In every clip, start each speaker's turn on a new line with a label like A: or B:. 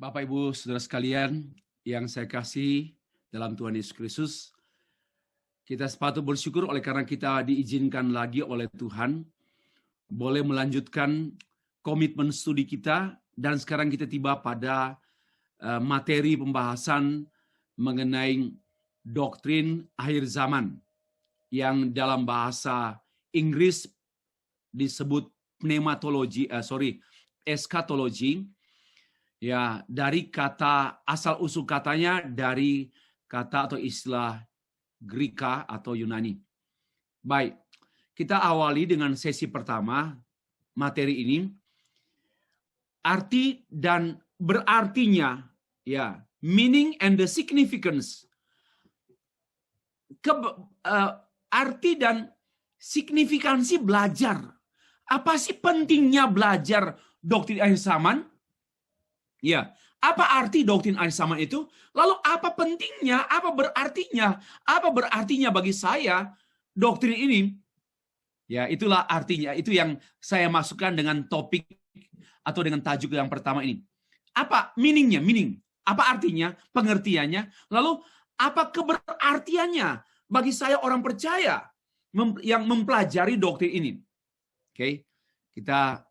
A: Bapak, Ibu, Saudara sekalian yang saya kasih dalam Tuhan Yesus Kristus, kita sepatut bersyukur oleh karena kita diizinkan lagi oleh Tuhan, boleh melanjutkan komitmen studi kita, dan sekarang kita tiba pada materi pembahasan mengenai doktrin akhir zaman, yang dalam bahasa Inggris disebut eskatologi. Ya, dari kata asal usul katanya dari kata atau istilah Greka atau Yunani. Baik, kita awali dengan sesi pertama materi ini. Arti dan berartinya, ya, meaning and the significance. Arti dan signifikansi belajar. Apa sih pentingnya belajar doktrin akhir zaman? Ya, apa arti doktrin akhir zaman itu? Lalu apa pentingnya? Apa berartinya? Apa berartinya bagi saya doktrin ini? Ya, itulah artinya. Itu yang saya masukkan dengan topik atau dengan tajuk yang pertama ini. Apa meaningnya? Meaning. Apa artinya? Pengertiannya. Lalu apa keberartiannya bagi saya orang percaya yang mempelajari doktrin ini? Oke, kita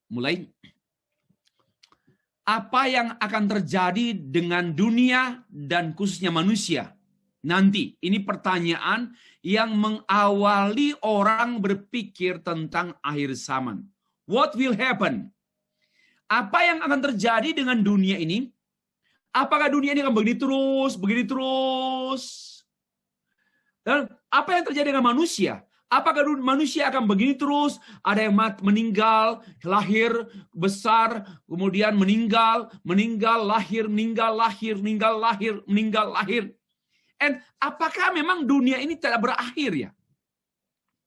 A: mulai. Apa yang akan terjadi dengan dunia dan khususnya manusia nanti? Ini pertanyaan yang mengawali orang berpikir tentang akhir zaman. What will happen? Apa yang akan terjadi dengan dunia ini? Apakah dunia ini akan begini terus? Dan apa yang terjadi dengan manusia? Apakah manusia akan begini terus? Ada yang meninggal, lahir, besar, kemudian meninggal, lahir. And apakah memang dunia ini tidak berakhir ya?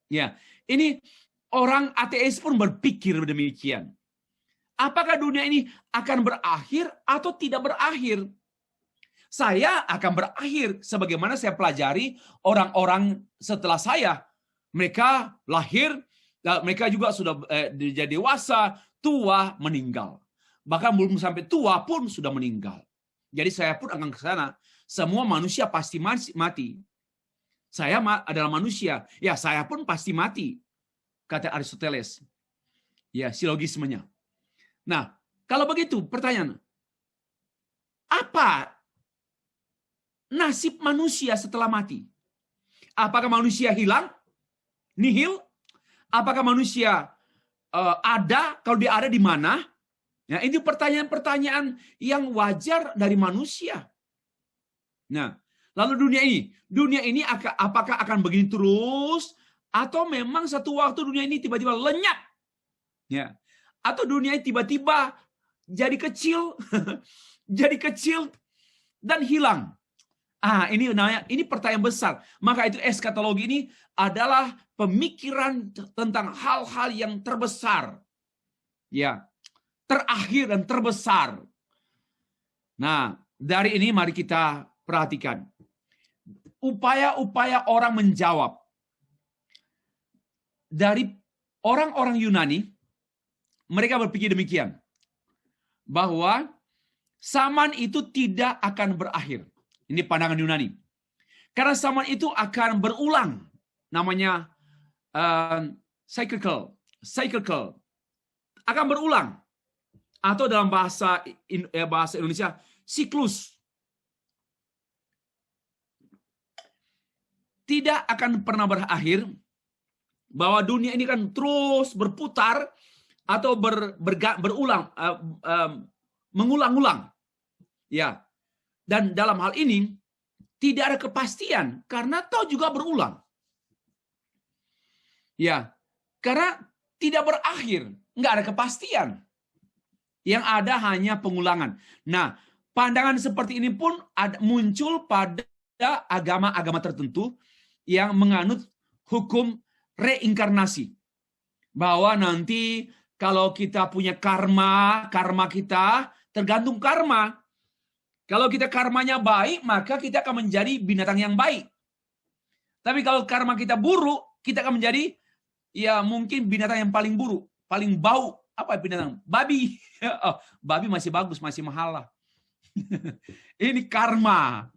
A: Ya, ini orang ateis pun berpikir demikian. Apakah dunia ini akan berakhir atau tidak berakhir? Saya akan berakhir sebagaimana saya pelajari orang-orang setelah saya. Mereka lahir, mereka juga sudah jadi dewasa, tua, meninggal. Bahkan belum sampai tua pun sudah meninggal. Jadi saya pun akan ke sana. Semua manusia pasti mati. Saya adalah manusia. Ya, saya pun pasti mati. Kata Aristoteles. Ya, silogismenya. Nah, kalau begitu pertanyaan. Apa nasib manusia setelah mati? Apakah manusia hilang? Nihil? Apakah manusia ada? Kalau dia ada di mana? Ya, itu pertanyaan-pertanyaan yang wajar dari manusia. Nah, lalu dunia ini apakah akan begini terus, atau memang satu waktu dunia ini tiba-tiba lenyap? Ya, atau dunia ini tiba-tiba jadi kecil, jadi kecil dan hilang. Ini pertanyaan besar. Maka itu eskatologi ini adalah pemikiran tentang hal-hal yang terbesar. Ya, terakhir dan terbesar. Nah, dari ini mari kita perhatikan. Upaya-upaya orang menjawab. Dari orang-orang Yunani, mereka berpikir demikian. Bahwa zaman itu tidak akan berakhir. Ini pandangan Yunani. Karena zaman itu akan berulang. Namanya cyclical. Akan berulang. Atau dalam bahasa Indonesia, siklus. Tidak akan pernah berakhir. Bahwa dunia ini kan terus berputar atau berulang, mengulang-ulang. Ya. Dan dalam hal ini tidak ada kepastian karena toh juga berulang. Ya, karena tidak berakhir, nggak ada kepastian. Yang ada hanya pengulangan. Nah, pandangan seperti ini pun muncul pada agama-agama tertentu yang menganut hukum reinkarnasi. Bahwa nanti kalau kita punya karma kita tergantung karma. Kalau kita karmanya baik, maka kita akan menjadi binatang yang baik. Tapi kalau karma kita buruk, kita akan menjadi ya mungkin binatang yang paling buruk, paling bau. Apa binatang? Babi. Oh, babi masih bagus, masih mahal lah. Ini karma.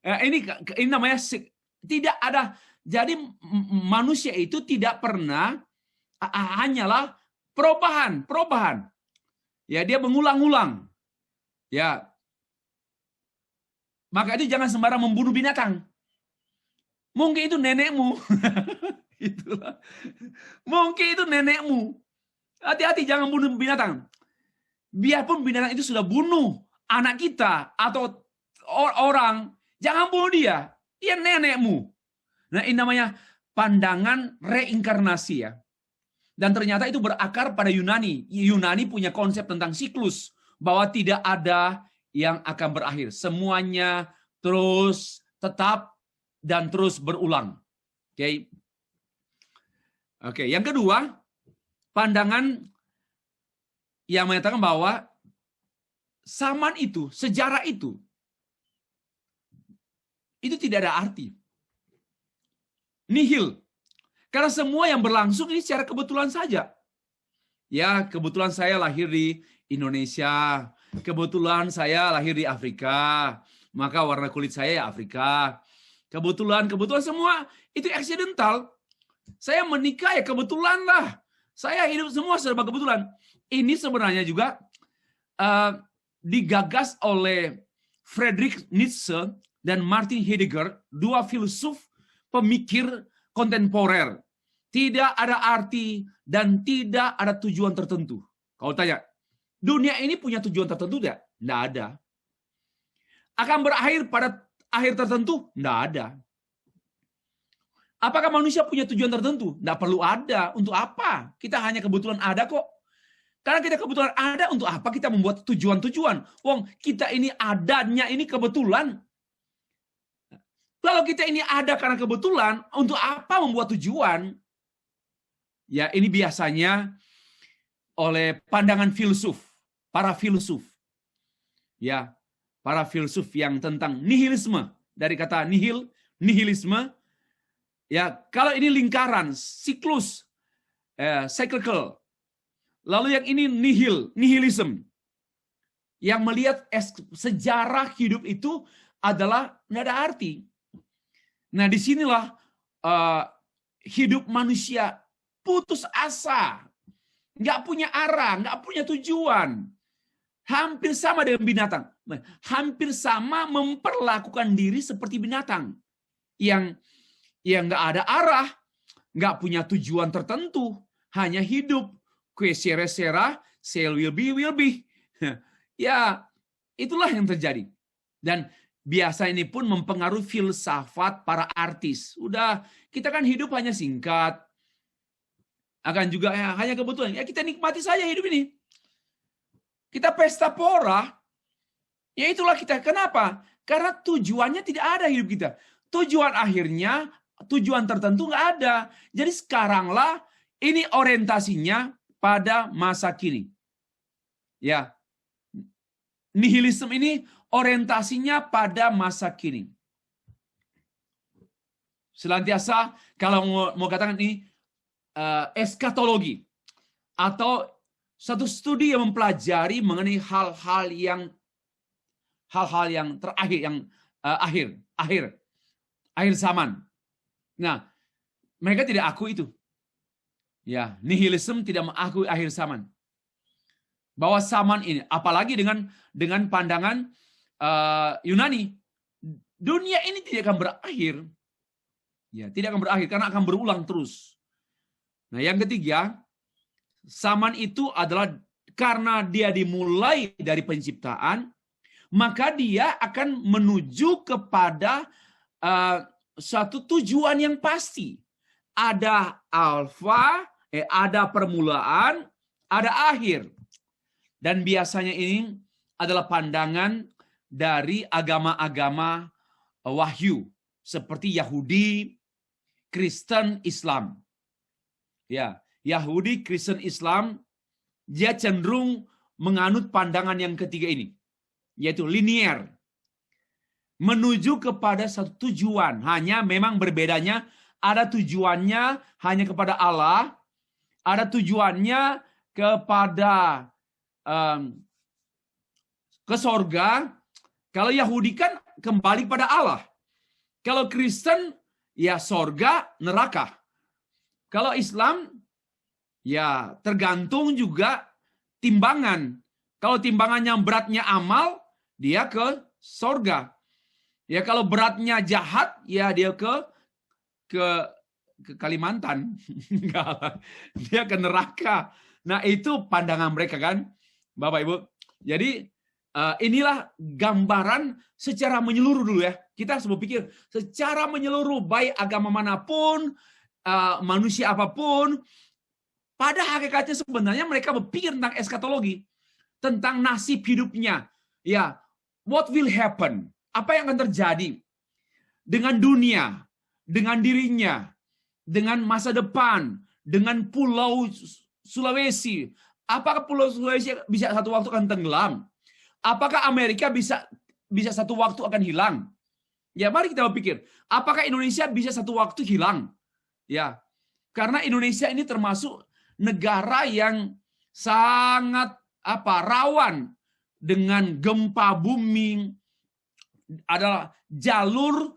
A: Ini namanya tidak ada. Jadi manusia itu tidak pernah hanyalah perubahan. Ya, dia mengulang-ulang. Ya. Maka itu jangan sembarang membunuh binatang. Mungkin itu nenekmu. Itulah. Mungkin itu nenekmu. Hati-hati jangan bunuh binatang. Biarpun binatang itu sudah bunuh anak kita atau orang, jangan bunuh dia. Dia nenekmu. Nah, ini namanya pandangan reinkarnasi ya. Dan ternyata itu berakar pada Yunani. Yunani punya konsep tentang siklus. Bahwa tidak ada yang akan berakhir. Semuanya terus tetap dan terus berulang. Oke, yang kedua, pandangan yang menyatakan bahwa zaman itu, sejarah itu tidak ada arti. Nihil. Karena semua yang berlangsung ini secara kebetulan saja. Ya, kebetulan saya lahir di Indonesia. Kebetulan saya lahir di Afrika. Maka warna kulit saya ya Afrika. Kebetulan semua itu accidental. Saya menikah ya kebetulan lah. Saya hidup semua serba kebetulan. Ini sebenarnya juga digagas oleh Friedrich Nietzsche dan Martin Heidegger, dua filsuf pemikir kontemporer. Tidak ada arti dan tidak ada tujuan tertentu. Kalau tanya, dunia ini punya tujuan tertentu tidak? Tidak ada. Akan berakhir pada akhir tertentu? Tidak ada. Apakah manusia punya tujuan tertentu? Tidak perlu ada. Untuk apa? Kita hanya kebetulan ada kok. Karena kita kebetulan ada, untuk apa kita membuat tujuan-tujuan? Wong, kita ini adanya ini kebetulan. Kalau kita ini ada karena kebetulan, untuk apa membuat tujuan? Ya, ini biasanya oleh pandangan filsuf, para filsuf. Ya, para filsuf yang tentang nihilisme. Dari kata nihil, nihilisme. Ya, kalau ini lingkaran, siklus, cyclical. Lalu yang ini nihilism. Yang melihat sejarah hidup itu adalah nggak ada arti. Nah, disinilah hidup manusia putus asa, nggak punya arah, nggak punya tujuan. Hampir sama dengan binatang. Hampir sama memperlakukan diri seperti binatang. Yang nggak ada arah, nggak punya tujuan tertentu, hanya hidup. Que sera, sel will be. Ya, itulah yang terjadi. Dan biasa ini pun mempengaruhi filsafat para artis. Udah, kita kan hidup hanya singkat. Akan juga hanya kebetulan. Ya kita nikmati saja hidup ini. Kita pesta pora. Ya itulah kita. Kenapa? Karena tujuannya tidak ada hidup kita. Tujuan akhirnya, tujuan tertentu nggak ada. Jadi sekaranglah ini orientasinya pada masa kini. Ya. Nihilisme ini orientasinya pada masa kini. Selantiasa kalau mau katakan ini eskatologi atau satu studi yang mempelajari mengenai hal-hal yang terakhir, yang akhir zaman. Nah, mereka tidak akui itu. Ya, nihilisme tidak mengakui akhir zaman. Bahwa zaman ini, apalagi dengan pandangan Yunani, dunia ini tidak akan berakhir. Ya, tidak akan berakhir karena akan berulang terus. Nah, yang ketiga, zaman itu adalah karena dia dimulai dari penciptaan, maka dia akan menuju kepada suatu tujuan yang pasti. Ada alfa, ada permulaan, ada akhir. Dan biasanya ini adalah pandangan dari agama-agama wahyu seperti Yahudi, Kristen, Islam. Ya, Yahudi, Kristen, Islam dia cenderung menganut pandangan yang ketiga ini, yaitu linier. Menuju kepada satu tujuan, hanya memang berbedanya ada tujuannya hanya kepada Allah, ada tujuannya kepada ke sorga, Kalau Yahudi kan kembali pada Allah. Kalau Kristen, ya sorga, neraka. Kalau Islam, ya tergantung juga timbangan. Kalau timbangannya beratnya amal, dia ke sorga. Ya kalau beratnya jahat, ya dia ke Kalimantan. Dia ke neraka. Nah itu pandangan mereka kan, Bapak Ibu. Jadi inilah gambaran secara menyeluruh dulu ya. Kita harus berpikir secara menyeluruh, baik agama manapun, manusia apapun, pada hakikatnya sebenarnya mereka berpikir tentang eskatologi, tentang nasib hidupnya. Ya, what will happen? Apa yang akan terjadi dengan dunia, dengan dirinya, dengan masa depan, dengan Pulau Sulawesi. Apakah Pulau Sulawesi bisa satu waktu akan tenggelam? Apakah Amerika bisa satu waktu akan hilang? Ya, mari kita berpikir, apakah Indonesia bisa satu waktu hilang? Ya, karena Indonesia ini termasuk negara yang sangat rawan dengan gempa bumi, adalah jalur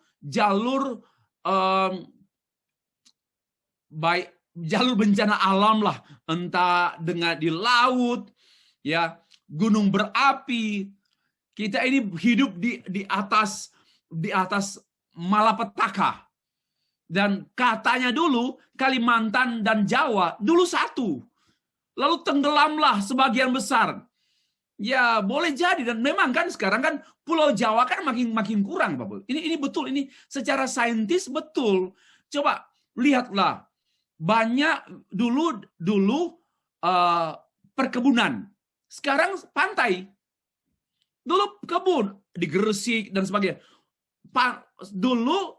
A: baik jalur bencana alam lah, entah dengan di laut, ya gunung berapi. Kita ini hidup di atas malapetaka. Dan katanya dulu Kalimantan dan Jawa dulu satu, lalu tenggelamlah sebagian besar. Ya boleh jadi, dan memang kan sekarang kan Pulau Jawa kan makin kurang, Bapak. Ini betul, ini secara saintis betul. Coba lihatlah, banyak dulu perkebunan, sekarang pantai. Dulu kebun di Gresik dan sebagainya. Dulu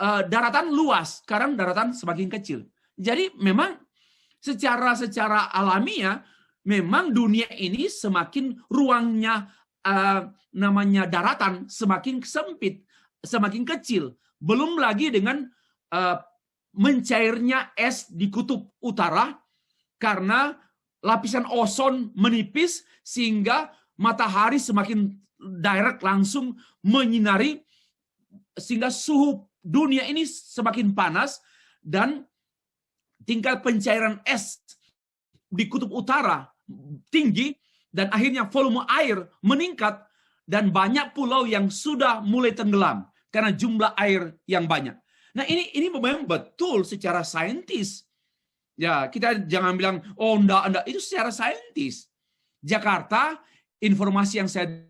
A: daratan luas, sekarang daratan semakin kecil. Jadi memang secara alamiah memang dunia ini semakin ruangnya namanya daratan semakin sempit, semakin kecil. Belum lagi dengan mencairnya es di kutub utara karena lapisan ozon menipis sehingga matahari semakin direct langsung menyinari, sehingga suhu dunia ini semakin panas dan tingkat pencairan es di kutub utara tinggi, dan akhirnya volume air meningkat, dan banyak pulau yang sudah mulai tenggelam karena jumlah air yang banyak. Nah ini memang betul secara saintis. Ya kita jangan bilang oh enggak, itu secara saintis. Jakarta, informasi yang saya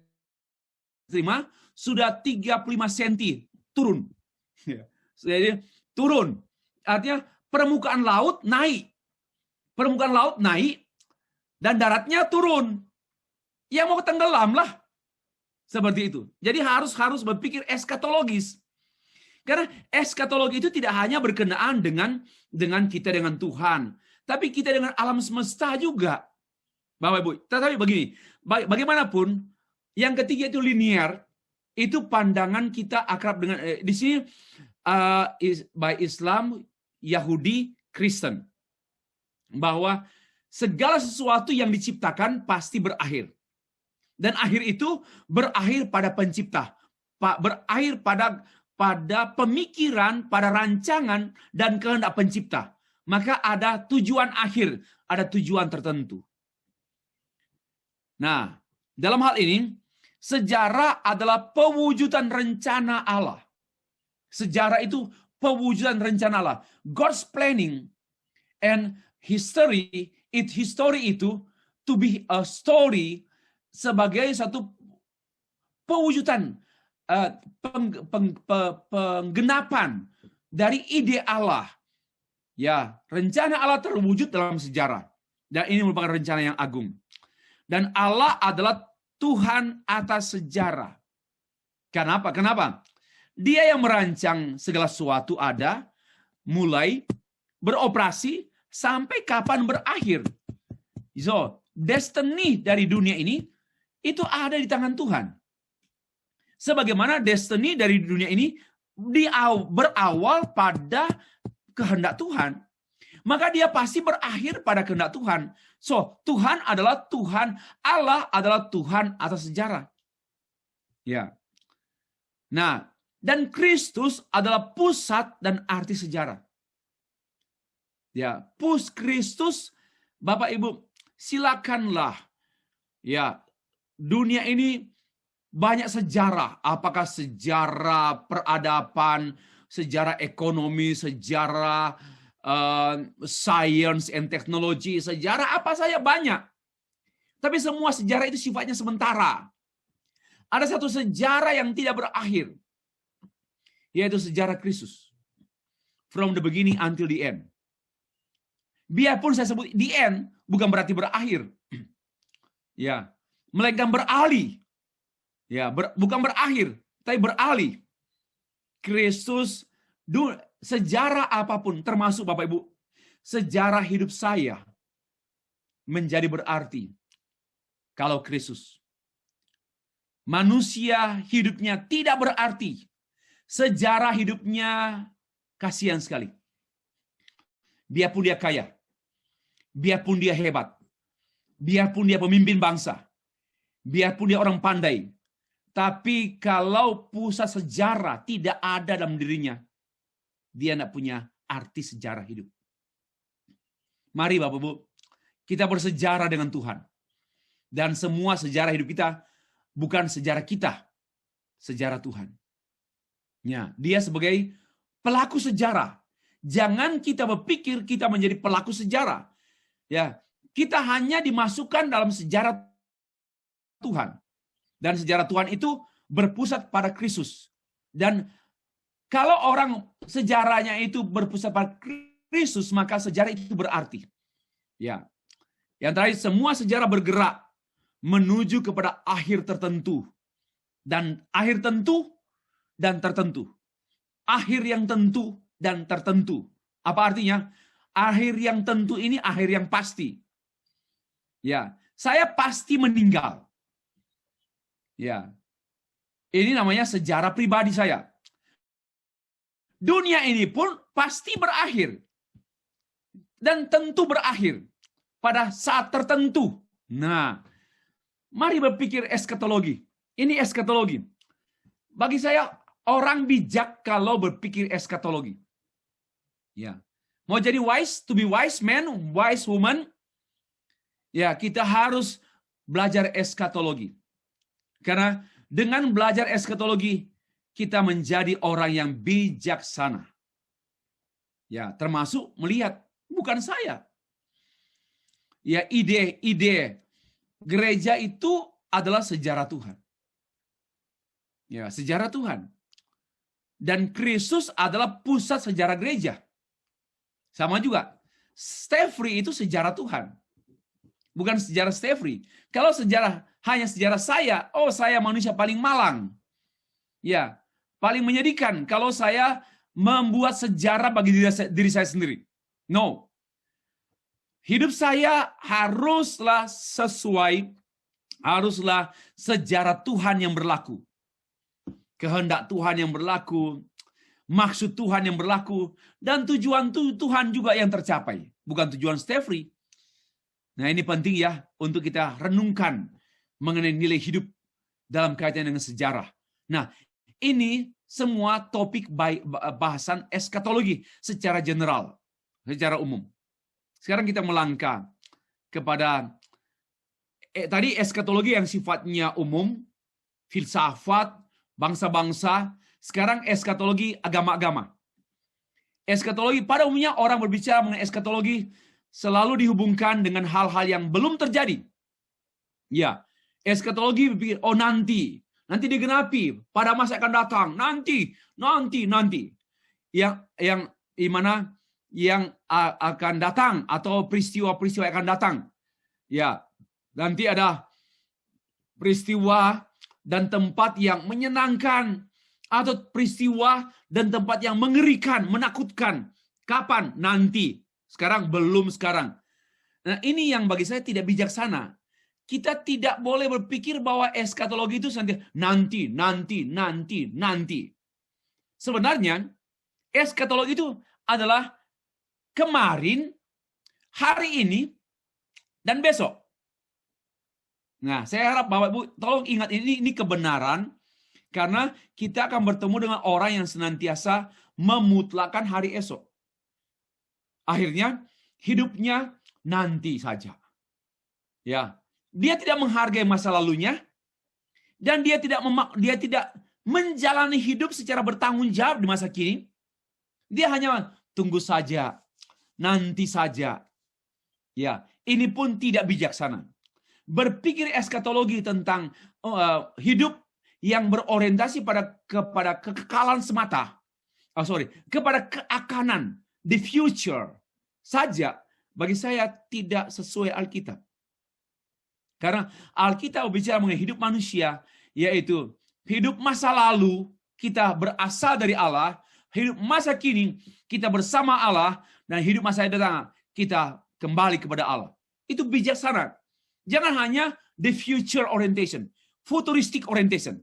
A: terima sudah 35 cm turun. Jadi turun, artinya permukaan laut naik. Permukaan laut naik dan daratnya turun. Ya mau tenggelam lah. Seperti itu. Jadi harus berpikir eskatologis. Karena eskatologi itu tidak hanya berkenaan dengan kita dengan Tuhan, tapi kita dengan alam semesta juga. Bapak Ibu, tetapi begini, bagaimanapun yang ketiga itu linear, itu pandangan kita akrab dengan di sini baik Islam, Yahudi, Kristen, bahwa segala sesuatu yang diciptakan pasti berakhir. Dan akhir itu berakhir pada pencipta, berakhir pada pemikiran, pada rancangan dan kehendak pencipta. Maka ada tujuan akhir, ada tujuan tertentu. Nah, dalam hal ini sejarah adalah pewujudan rencana Allah. Sejarah itu pewujudan rencana Allah. God's planning and history itu to be a story sebagai satu pewujudan penggenapan dari ide Allah. Ya, rencana Allah terwujud dalam sejarah. Dan ini merupakan rencana yang agung. Dan Allah adalah Tuhan atas sejarah. Kenapa? Dia yang merancang segala sesuatu ada, mulai beroperasi sampai kapan berakhir. So, destiny dari dunia ini itu ada di tangan Tuhan. Sebagaimana destiny dari dunia ini berawal pada kehendak Tuhan, maka dia pasti berakhir pada kehendak Tuhan. So, Tuhan adalah Tuhan, Allah adalah Tuhan atas sejarah. Ya. Nah, dan Kristus adalah pusat dan arti sejarah. Ya, Kristus, Bapak Ibu, silakanlah. Ya, dunia ini banyak sejarah. Apakah sejarah peradaban, sejarah ekonomi, sejarah science and technology, sejarah apa saja banyak. Tapi semua sejarah itu sifatnya sementara. Ada satu sejarah yang tidak berakhir, yaitu sejarah Kristus. From the beginning until the end. Biarpun saya sebut the end, bukan berarti berakhir. Ya, melainkan beralih. Ya, bukan berakhir, tapi beralih. Kristus, sejarah apapun, termasuk Bapak Ibu, sejarah hidup saya menjadi berarti kalau Kristus. Manusia hidupnya tidak berarti. Sejarah hidupnya kasihan sekali. Biarpun dia kaya, biarpun dia hebat, biarpun dia pemimpin bangsa, biarpun dia orang pandai, tapi kalau pusat sejarah tidak ada dalam dirinya, dia tidak punya arti sejarah hidup. Mari Bapak Ibu, kita bersejarah dengan Tuhan. Dan semua sejarah hidup kita bukan sejarah kita, sejarah Tuhan. Ya, dia sebagai pelaku sejarah. Jangan kita berpikir kita menjadi pelaku sejarah. Ya, kita hanya dimasukkan dalam sejarah Tuhan. Dan sejarah Tuhan itu berpusat pada Kristus. Dan kalau orang sejarahnya itu berpusat pada Kristus, maka sejarah itu berarti. Ya. Yang terakhir, semua sejarah bergerak menuju kepada akhir tertentu. Dan akhir tentu dan tertentu. Akhir yang tentu dan tertentu. Apa artinya? Akhir yang tentu ini akhir yang pasti. Ya, saya pasti meninggal. Ya. Ini namanya sejarah pribadi saya. Dunia ini pun pasti berakhir. Dan tentu berakhir pada saat tertentu. Nah, mari berpikir eskatologi. Ini eskatologi. Bagi saya, orang bijak kalau berpikir eskatologi. Ya. Mau jadi wise, to be wise man, wise woman, ya kita harus belajar eskatologi. Karena dengan belajar eskatologi, kita menjadi orang yang bijaksana. Ya, termasuk melihat, bukan saya. Ya, ide-ide gereja itu adalah sejarah Tuhan. Ya, sejarah Tuhan. Dan Kristus adalah pusat sejarah gereja. Sama juga, Stefri itu sejarah Tuhan. Bukan sejarah Stefri. Kalau sejarah hanya sejarah saya, oh saya manusia paling malang. Ya, paling menyedihkan kalau saya membuat sejarah bagi diri saya sendiri. No. Hidup saya haruslah sejarah Tuhan yang berlaku. Kehendak Tuhan yang berlaku, maksud Tuhan yang berlaku, dan tujuan Tuhan juga yang tercapai. Bukan tujuan Stefri. Nah, ini penting ya untuk kita renungkan mengenai nilai hidup dalam kaitan dengan sejarah. Nah, ini semua topik bahasan eskatologi secara general, secara umum. Sekarang kita melangkah kepada tadi eskatologi yang sifatnya umum, filsafat, bangsa-bangsa. Sekarang eskatologi agama-agama. Eskatologi pada umumnya orang berbicara mengenai eskatologi selalu dihubungkan dengan hal-hal yang belum terjadi. Ya, eskatologi berpikir, oh nanti digenapi pada masa akan datang, nanti. Yang akan datang atau peristiwa-peristiwa yang akan datang. Ya, nanti ada peristiwa dan tempat yang menyenangkan atau peristiwa dan tempat yang mengerikan, menakutkan. Kapan? Nanti. Sekarang belum sekarang. Nah, ini yang bagi saya tidak bijaksana. Kita tidak boleh berpikir bahwa eskatologi itu nanti. Sebenarnya eskatologi itu adalah kemarin, hari ini, dan besok. Nah, saya harap Bapak Ibu tolong ingat ini kebenaran, Karena kita akan bertemu dengan orang yang senantiasa memutlakkan hari esok. Akhirnya hidupnya nanti saja. Ya, dia tidak menghargai masa lalunya dan dia tidak menjalani hidup secara bertanggung jawab di masa kini. Dia hanya tunggu saja, nanti saja. Ya, ini pun tidak bijaksana. Berpikir eskatologi tentang hidup yang berorientasi kepada kekekalan semata. Kepada keakanan, the future saja, bagi saya tidak sesuai Alkitab. Karena Alkitab berbicara mengenai hidup manusia, yaitu hidup masa lalu kita berasal dari Allah, hidup masa kini kita bersama Allah, dan hidup masa datang kita kembali kepada Allah. Itu bijaksana. Jangan hanya the future orientation, futuristic orientation.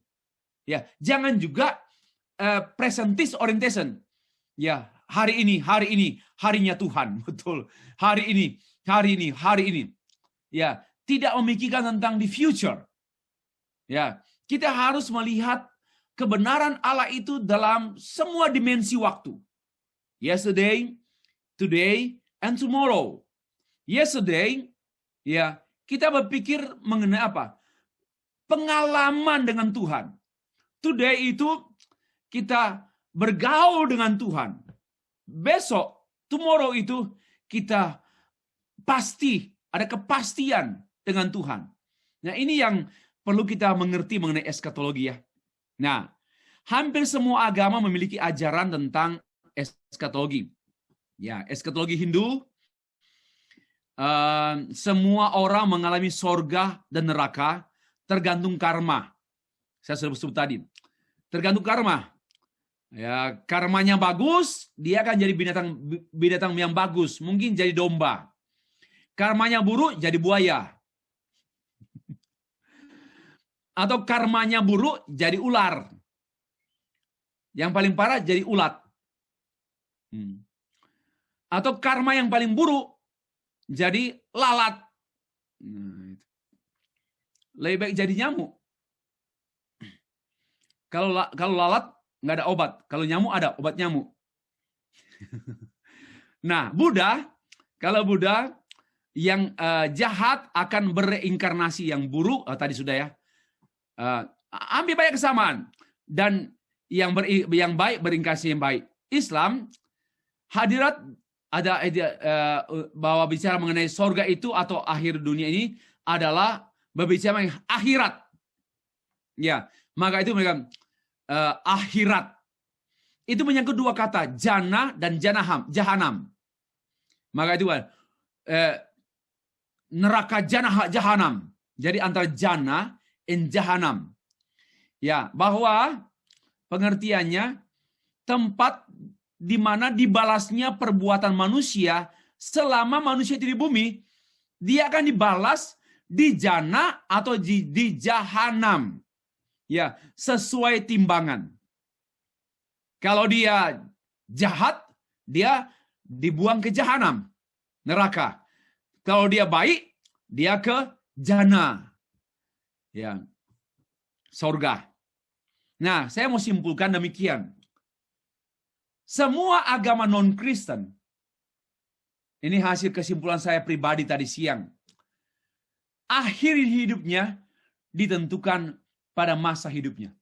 A: Ya, jangan juga presentis orientation. Ya, hari ini, harinya Tuhan, betul. Hari ini. Ya, tidak memikirkan tentang the future. Ya, kita harus melihat kebenaran Allah itu dalam semua dimensi waktu. Yesterday, today, and tomorrow. Yesterday, ya, kita berpikir mengenai apa? Pengalaman dengan Tuhan. Today itu kita bergaul dengan Tuhan. Besok, tomorrow itu kita pasti ada kepastian dengan Tuhan. Nah, ini yang perlu kita mengerti mengenai eskatologi ya. Nah, hampir semua agama memiliki ajaran tentang eskatologi. Ya, eskatologi Hindu, semua orang mengalami sorga dan neraka tergantung karma. Saya sudah sebut tadi. Tergantung karma. Ya, karmanya bagus, dia akan jadi binatang yang bagus, mungkin jadi domba. Karmanya buruk, jadi buaya. Atau karmanya buruk, jadi ular. Yang paling parah, jadi ulat. Atau karma yang paling buruk, jadi lalat. Lebih baik jadi nyamuk. Kalau lalat, nggak ada obat. Kalau nyamuk ada obat nyamuk. Nah, kalau Buddha yang jahat akan bereinkarnasi yang buruk, tadi sudah ya. Ambil banyak kesamaan. Dan yang baik berinkarnasi yang baik. Islam, hadirat ada bahwa bicara mengenai sorga itu atau akhir dunia ini adalah berbicara mengenai akhirat. Ya, maka itu mereka akhirat. Itu menyangkut dua kata, jannah dan jahanam. Maka itu neraka jahanam. Jadi antara jannah dan jahanam. Ya, bahwa pengertiannya tempat di mana dibalasnya perbuatan manusia selama manusia di bumi, dia akan dibalas di jannah atau di jahanam. Ya, sesuai timbangan. Kalau dia jahat, dia dibuang ke jahanam, neraka. Kalau dia baik, dia ke jannah. Ya, surga. Nah, saya mau simpulkan demikian. Semua agama non-Kristen, ini hasil kesimpulan saya pribadi tadi siang, akhir hidupnya ditentukan pada masa hidupnya.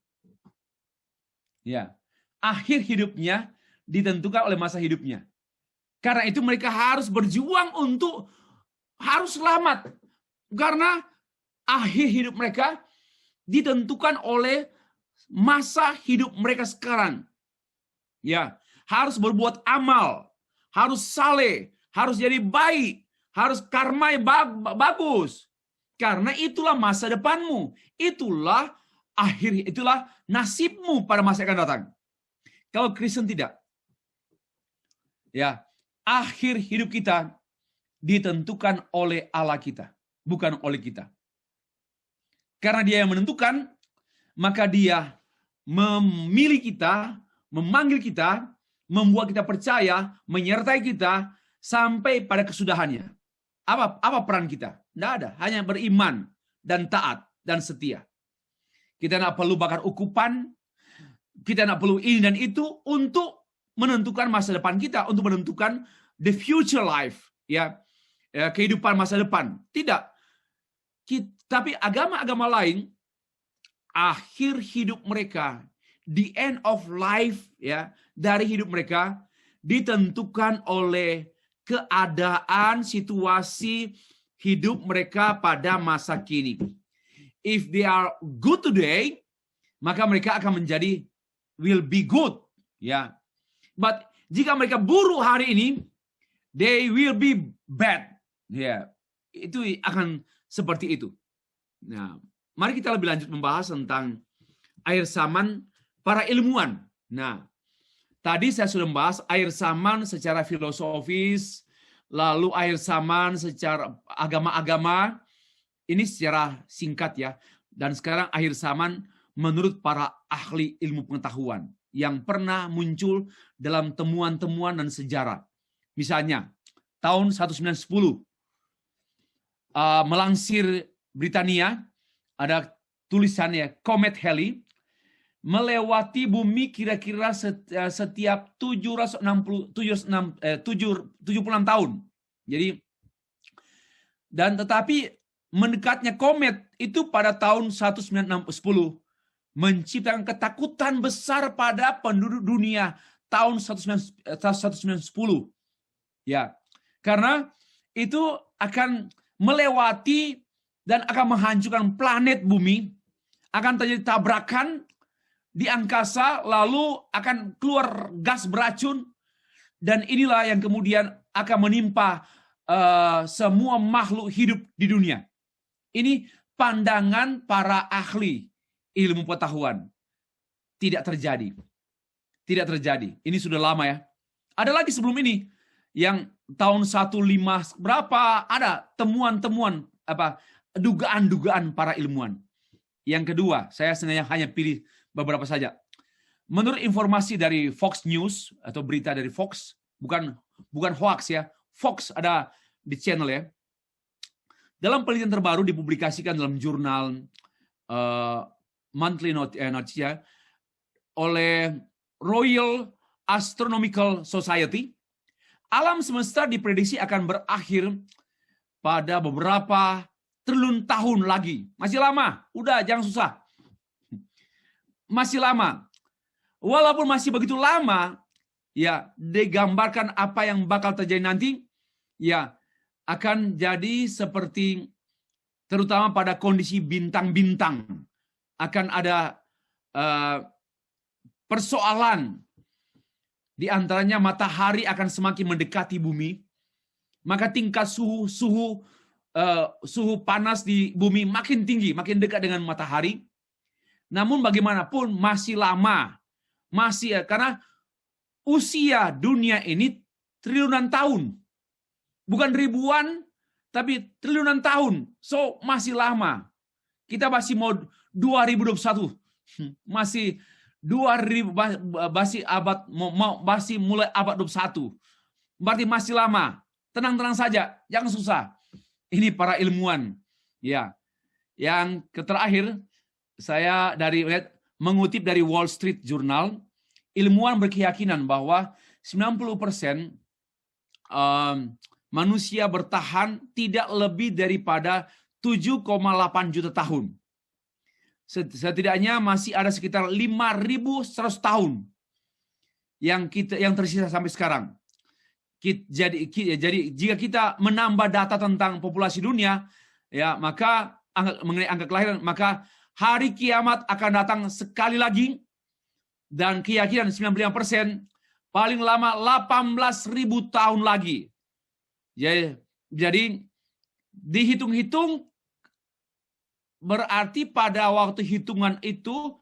A: Ya, akhir hidupnya ditentukan oleh masa hidupnya. Karena itu mereka harus berjuang untuk harus selamat. Karena akhir hidup mereka ditentukan oleh masa hidup mereka sekarang. Ya, harus berbuat amal, harus saleh, harus jadi baik, harus karma yang bagus. Karena itulah masa depanmu, itulah nasibmu pada masa yang akan datang. Kalau Kristen tidak, ya, akhir hidup kita ditentukan oleh Allah kita, bukan oleh kita. Karena Dia yang menentukan, maka Dia memilih kita, memanggil kita, membuat kita percaya, menyertai kita sampai pada kesudahannya. Apa peran kita? Tidak ada, hanya beriman dan taat dan setia. Kita tidak perlu bakar ukupan, kita nak perlu ini dan itu untuk menentukan masa depan kita, untuk menentukan the future life, ya, kehidupan masa depan. Tidak. Tapi agama-agama lain, akhir hidup mereka, the end of life, ya, dari hidup mereka ditentukan oleh keadaan, situasi hidup mereka pada masa kini. If they are good today, maka mereka akan will be good, ya. But jika mereka buruk hari ini, they will be bad, ya. Itu akan seperti itu. Nah, mari kita lebih lanjut membahas tentang akhir zaman para ilmuwan. Nah, tadi saya sudah membahas akhir zaman secara filosofis, lalu akhir zaman secara agama-agama, ini secara singkat ya. Dan sekarang akhir zaman menurut para ahli ilmu pengetahuan yang pernah muncul dalam temuan-temuan dan sejarah. Misalnya, tahun 1910, melansir Britania, ada tulisannya Comet Halley, melewati bumi kira-kira setiap 76 tahun. Jadi, dan tetapi mendekatnya komet itu pada tahun 1910 menciptakan ketakutan besar pada penduduk dunia tahun 1910. Ya, karena itu akan melewati dan akan menghancurkan planet bumi, akan terjadi tabrakan di angkasa, lalu akan keluar gas beracun, dan inilah yang kemudian akan menimpa semua makhluk hidup di dunia. Ini pandangan para ahli ilmu pengetahuan. Tidak terjadi. Tidak terjadi. Ini sudah lama ya. Ada lagi sebelum ini, yang tahun 15 berapa ada temuan-temuan dugaan-dugaan para ilmuwan. Yang kedua, saya sebenarnya hanya pilih beberapa saja. Menurut informasi dari Fox News atau berita dari Fox, bukan hoax ya, Fox ada di channel ya. Dalam penelitian terbaru dipublikasikan dalam jurnal Monthly Notes ya, oleh Royal Astronomical Society, alam semesta diprediksi akan berakhir pada beberapa triliun tahun lagi. Masih lama, udah jangan susah. Masih lama. Walaupun masih begitu lama, ya digambarkan apa yang bakal terjadi nanti, ya akan jadi seperti terutama pada kondisi bintang-bintang. Akan ada persoalan. Di antaranya matahari akan semakin mendekati bumi, maka tingkat suhu panas di bumi makin tinggi, makin dekat dengan matahari. Namun bagaimanapun masih lama, karena usia dunia ini triliunan tahun, bukan ribuan, tapi triliunan tahun. So masih lama. Kita masih mau 2021, masih 2000, masih mulai abad 21. Berarti masih lama. Tenang-tenang saja, jangan susah. Ini para ilmuwan. Ya. Yang terakhir, saya mengutip dari Wall Street Journal, ilmuwan berkeyakinan bahwa 90% manusia bertahan tidak lebih daripada 7,8 juta tahun. Setidaknya masih ada sekitar 5.100 tahun yang tersisa sampai sekarang. Jadi jika kita menambah data tentang populasi dunia, ya maka mengenai angka kelahiran, maka hari kiamat akan datang sekali lagi, dan keyakinan 95% paling lama 18.000 tahun lagi. Jadi dihitung-hitung berarti pada waktu hitungan itu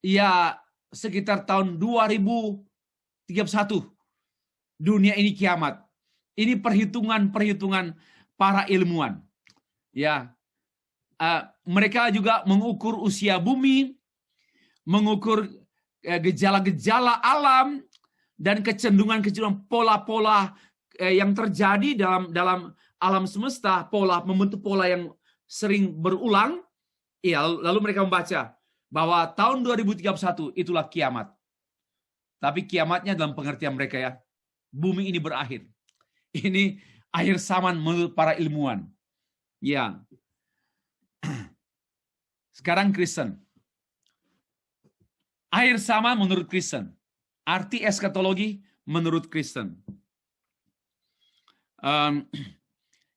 A: ya sekitar tahun 2031 dunia ini kiamat. Ini perhitungan para ilmuwan. Ya, mereka juga mengukur usia bumi, mengukur gejala-gejala alam dan kecenderungan pola-pola yang terjadi dalam alam semesta, membentuk pola yang sering berulang. Ya, lalu mereka membaca bahwa tahun 2031 itulah kiamat. Tapi kiamatnya dalam pengertian mereka ya, bumi ini berakhir. Ini akhir zaman menurut para ilmuwan. Ya. Sekarang Kristen. Akhir zaman menurut Kristen. Arti eskatologi menurut Kristen.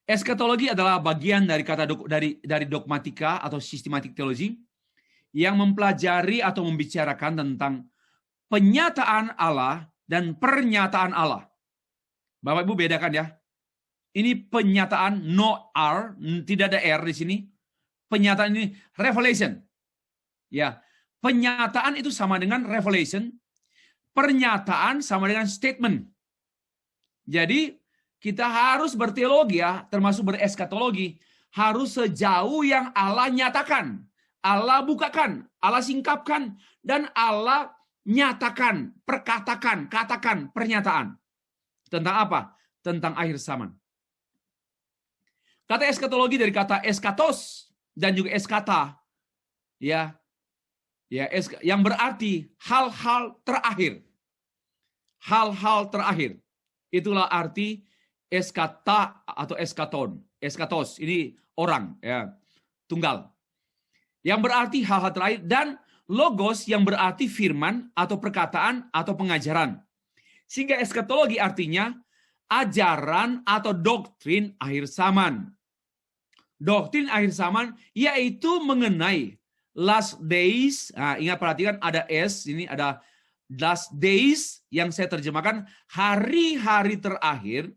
A: Eskatologi adalah bagian dari dari dogmatika atau sistematik teologi yang mempelajari atau membicarakan tentang penyataan Allah dan pernyataan Allah. Bapak Ibu bedakan ya. Ini penyataan, no R, tidak ada R di sini. Penyataan ini revelation. Ya, penyataan itu sama dengan revelation. Pernyataan sama dengan statement. Jadi kita harus berteologi ya, termasuk bereskatologi, harus sejauh yang Allah nyatakan, Allah bukakan, Allah singkapkan, dan Allah nyatakan, katakan pernyataan. Tentang apa? Tentang akhir zaman. Kata eskatologi dari kata eskatos dan juga eskata, ya, yang berarti hal-hal terakhir. Hal-hal terakhir. Itulah arti eskata atau eskaton. Eskatos ini orang, ya, tunggal. Yang berarti hal-hal terakhir, dan logos yang berarti firman atau perkataan atau pengajaran. Sehingga eskatologi artinya ajaran atau doktrin akhir zaman. Doktrin akhir zaman yaitu mengenai last days. Nah, ingat perhatikan ada S, ini ada last days yang saya terjemahkan hari-hari terakhir,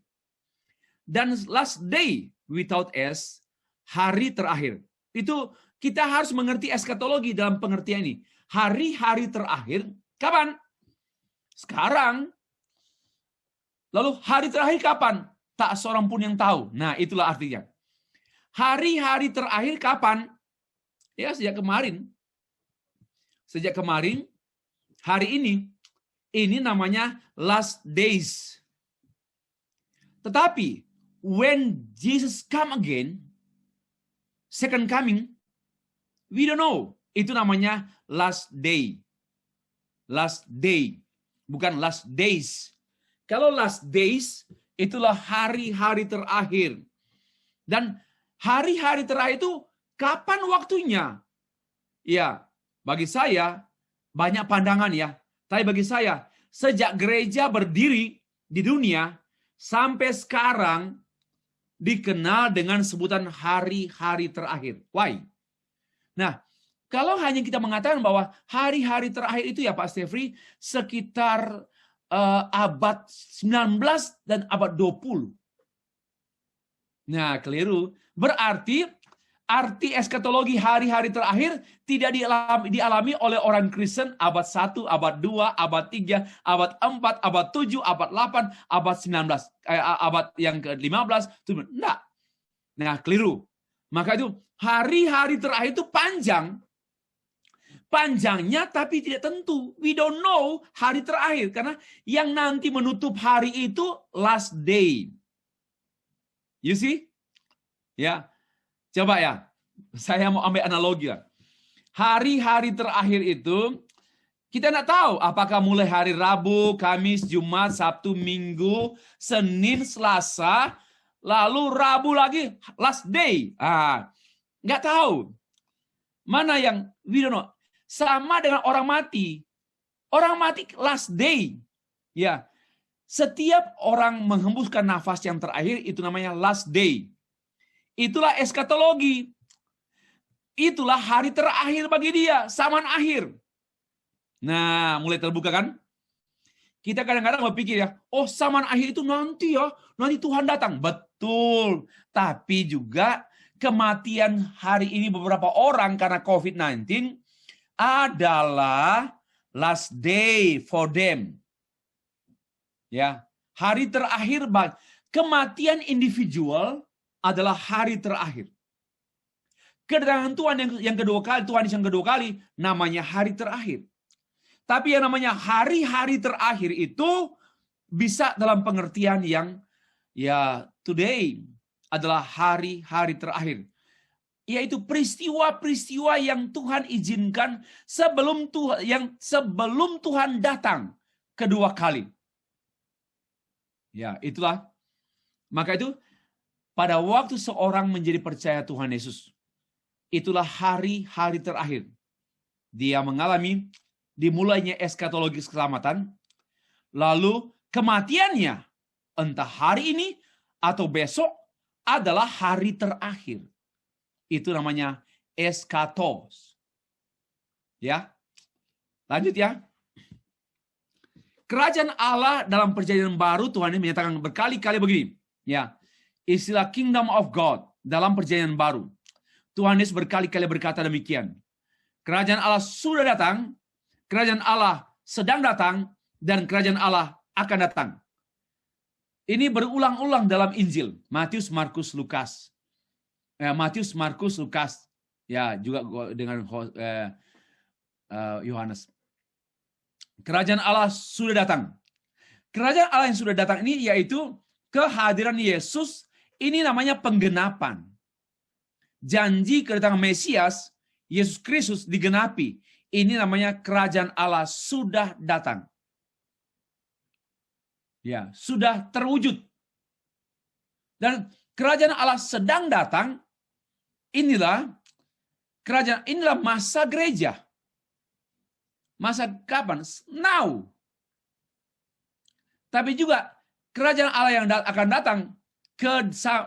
A: dan last day without S, hari terakhir. Itu kita harus mengerti eskatologi dalam pengertian ini. Hari-hari terakhir kapan? Sekarang. Lalu hari terakhir kapan? Tak seorang pun yang tahu. Nah, itulah artinya. Hari-hari terakhir kapan? Ya, sejak kemarin. Sejak kemarin, hari ini namanya last days. Tetapi, when Jesus come again, second coming, we don't know. Itu namanya last day. Last day. Bukan last days. Kalau last days, itulah hari-hari terakhir. Dan hari-hari terakhir itu kapan waktunya? Ya, bagi saya banyak pandangan ya. Tapi bagi saya, sejak gereja berdiri di dunia sampai sekarang dikenal dengan sebutan hari-hari terakhir. Why? Nah, kalau hanya kita mengatakan bahwa hari-hari terakhir itu ya Pak Stefri sekitar abad 19 dan abad 20. Nah, keliru. Berarti arti eskatologi hari-hari terakhir tidak dialami oleh orang Kristen abad 1, abad 2, abad 3, abad 4, abad 7, abad 8, abad 19, abad yang ke-15. Enggak. Nah, keliru. Maka itu hari-hari terakhir itu panjang. Panjangnya tapi tidak tentu. We don't know hari terakhir. Karena yang nanti menutup hari itu last day. You see? Ya. Coba ya. Saya mau ambil analogi ya. Hari-hari terakhir itu kita tidak tahu apakah mulai hari Rabu, Kamis, Jumat, Sabtu, Minggu, Senin, Selasa, lalu Rabu lagi last day. Nggak tahu. Mana yang we don't know. Sama dengan orang mati. Orang mati last day. Ya. Setiap orang menghembuskan nafas yang terakhir itu namanya last day. Itulah eskatologi. Itulah hari terakhir bagi dia, zaman akhir. Nah, mulai terbuka kan? Kita kadang-kadang berpikir ya, oh zaman akhir itu nanti ya, nanti Tuhan datang. Betul. Tapi juga kematian hari ini beberapa orang karena COVID-19 adalah last day for them. Ya, hari terakhir kematian individual adalah hari terakhir. Kedatangan Tuhan yang kedua kali, Tuhan yang kedua kali namanya hari terakhir. Tapi yang namanya hari-hari terakhir itu bisa dalam pengertian yang ya today adalah hari-hari terakhir. yaitu peristiwa-peristiwa yang Tuhan izinkan sebelum Tuhan datang kedua kali. Ya, itulah. Maka itu pada waktu seorang menjadi percaya Tuhan Yesus, itulah hari-hari terakhir. Dia mengalami dimulainya eskatologi keselamatan, lalu kematiannya, entah hari ini atau besok, adalah hari terakhir. Itu namanya eskatos. Ya, lanjut ya. Kerajaan Allah dalam perjanjian baru, Tuhan ini menyatakan berkali-kali begini. Ya, istilah Kingdom of God dalam perjanjian baru. Tuhan Yesus berkali-kali berkata demikian. Kerajaan Allah sudah datang, kerajaan Allah sedang datang, dan kerajaan Allah akan datang. Ini berulang-ulang dalam Injil. Matius, Markus, Lukas. Matius, Markus, Lukas. Ya, juga dengan Yohanes. Kerajaan Allah sudah datang. Kerajaan Allah yang sudah datang ini yaitu kehadiran Yesus. Ini namanya penggenapan. Janji kedatangan Mesias, Yesus Kristus digenapi. Ini namanya kerajaan Allah sudah datang. Ya, sudah terwujud. Dan kerajaan Allah sedang datang. Inilah masa gereja. Masa kapan? Now. Tapi juga kerajaan Allah yang akan datang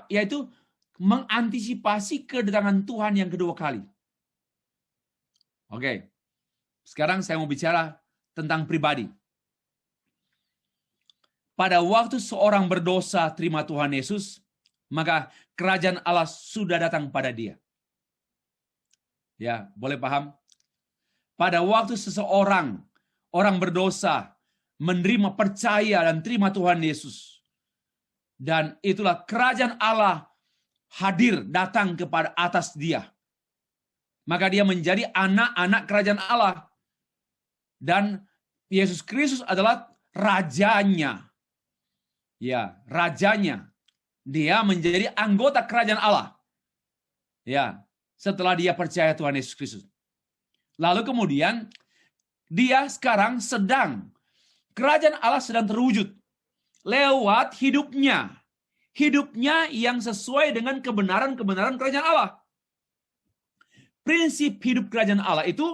A: yaitu mengantisipasi kedatangan Tuhan yang kedua kali. Oke. Sekarang saya mau bicara tentang pribadi. Pada waktu seorang berdosa terima Tuhan Yesus, maka kerajaan Allah sudah datang pada dia. Ya, boleh paham? Pada waktu orang berdosa, menerima, percaya, dan terima Tuhan Yesus. Dan itulah kerajaan Allah hadir, datang kepada atas dia. Maka dia menjadi anak-anak kerajaan Allah. Dan Yesus Kristus adalah rajanya. Ya, rajanya. Dia menjadi anggota kerajaan Allah. Ya, setelah dia percaya Tuhan Yesus Kristus. Lalu kemudian dia sekarang kerajaan Allah sedang terwujud lewat hidupnya. Hidupnya yang sesuai dengan kebenaran-kebenaran kerajaan Allah. Prinsip hidup kerajaan Allah itu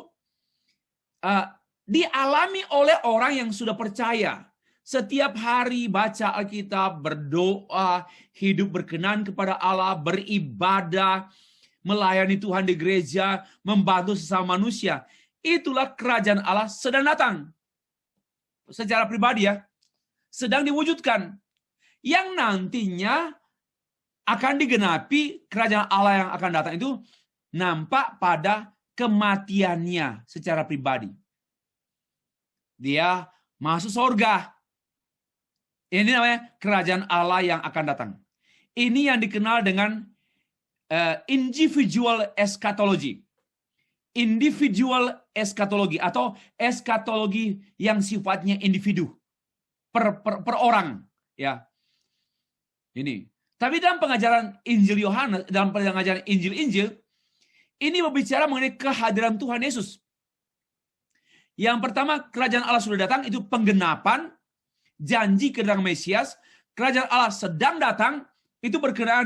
A: dialami oleh orang yang sudah percaya. Setiap hari baca Alkitab, berdoa, hidup berkenan kepada Allah, beribadah, melayani Tuhan di gereja, membantu sesama manusia. Itulah kerajaan Allah sedang datang. Secara pribadi ya, sedang diwujudkan. Yang nantinya akan digenapi kerajaan Allah yang akan datang itu nampak pada kematiannya secara pribadi. Dia masuk surga. Ini namanya kerajaan Allah yang akan datang. Ini yang dikenal dengan individual eschatology. Individual eschatology atau eschatologi yang sifatnya individu. Per orang. Ya. Ini. Tapi dalam pengajaran Injil Yohanes, dalam pengajaran Injil-Injil, ini berbicara mengenai kehadiran Tuhan Yesus. Yang pertama, kerajaan Allah sudah datang, itu penggenapan, janji kedatangan Mesias. Kerajaan Allah sedang datang, itu berkenaan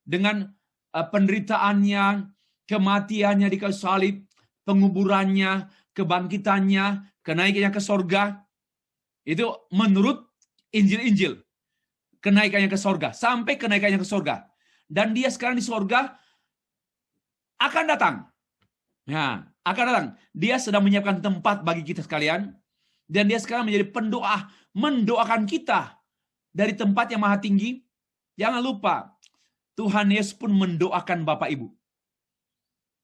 A: dengan penderitaannya, kematiannya di kayu salib, penguburannya, kebangkitannya, kenaikannya ke sorga. Itu menurut Injil-Injil. Kenaikannya ke sorga, sampai kenaikannya ke sorga. Dan dia sekarang di sorga akan datang. Ya, akan datang. Dia sedang menyiapkan tempat bagi kita sekalian. Dan dia sekarang menjadi pendoa, mendoakan kita dari tempat yang maha tinggi. Jangan lupa, Tuhan Yesus pun mendoakan Bapak Ibu.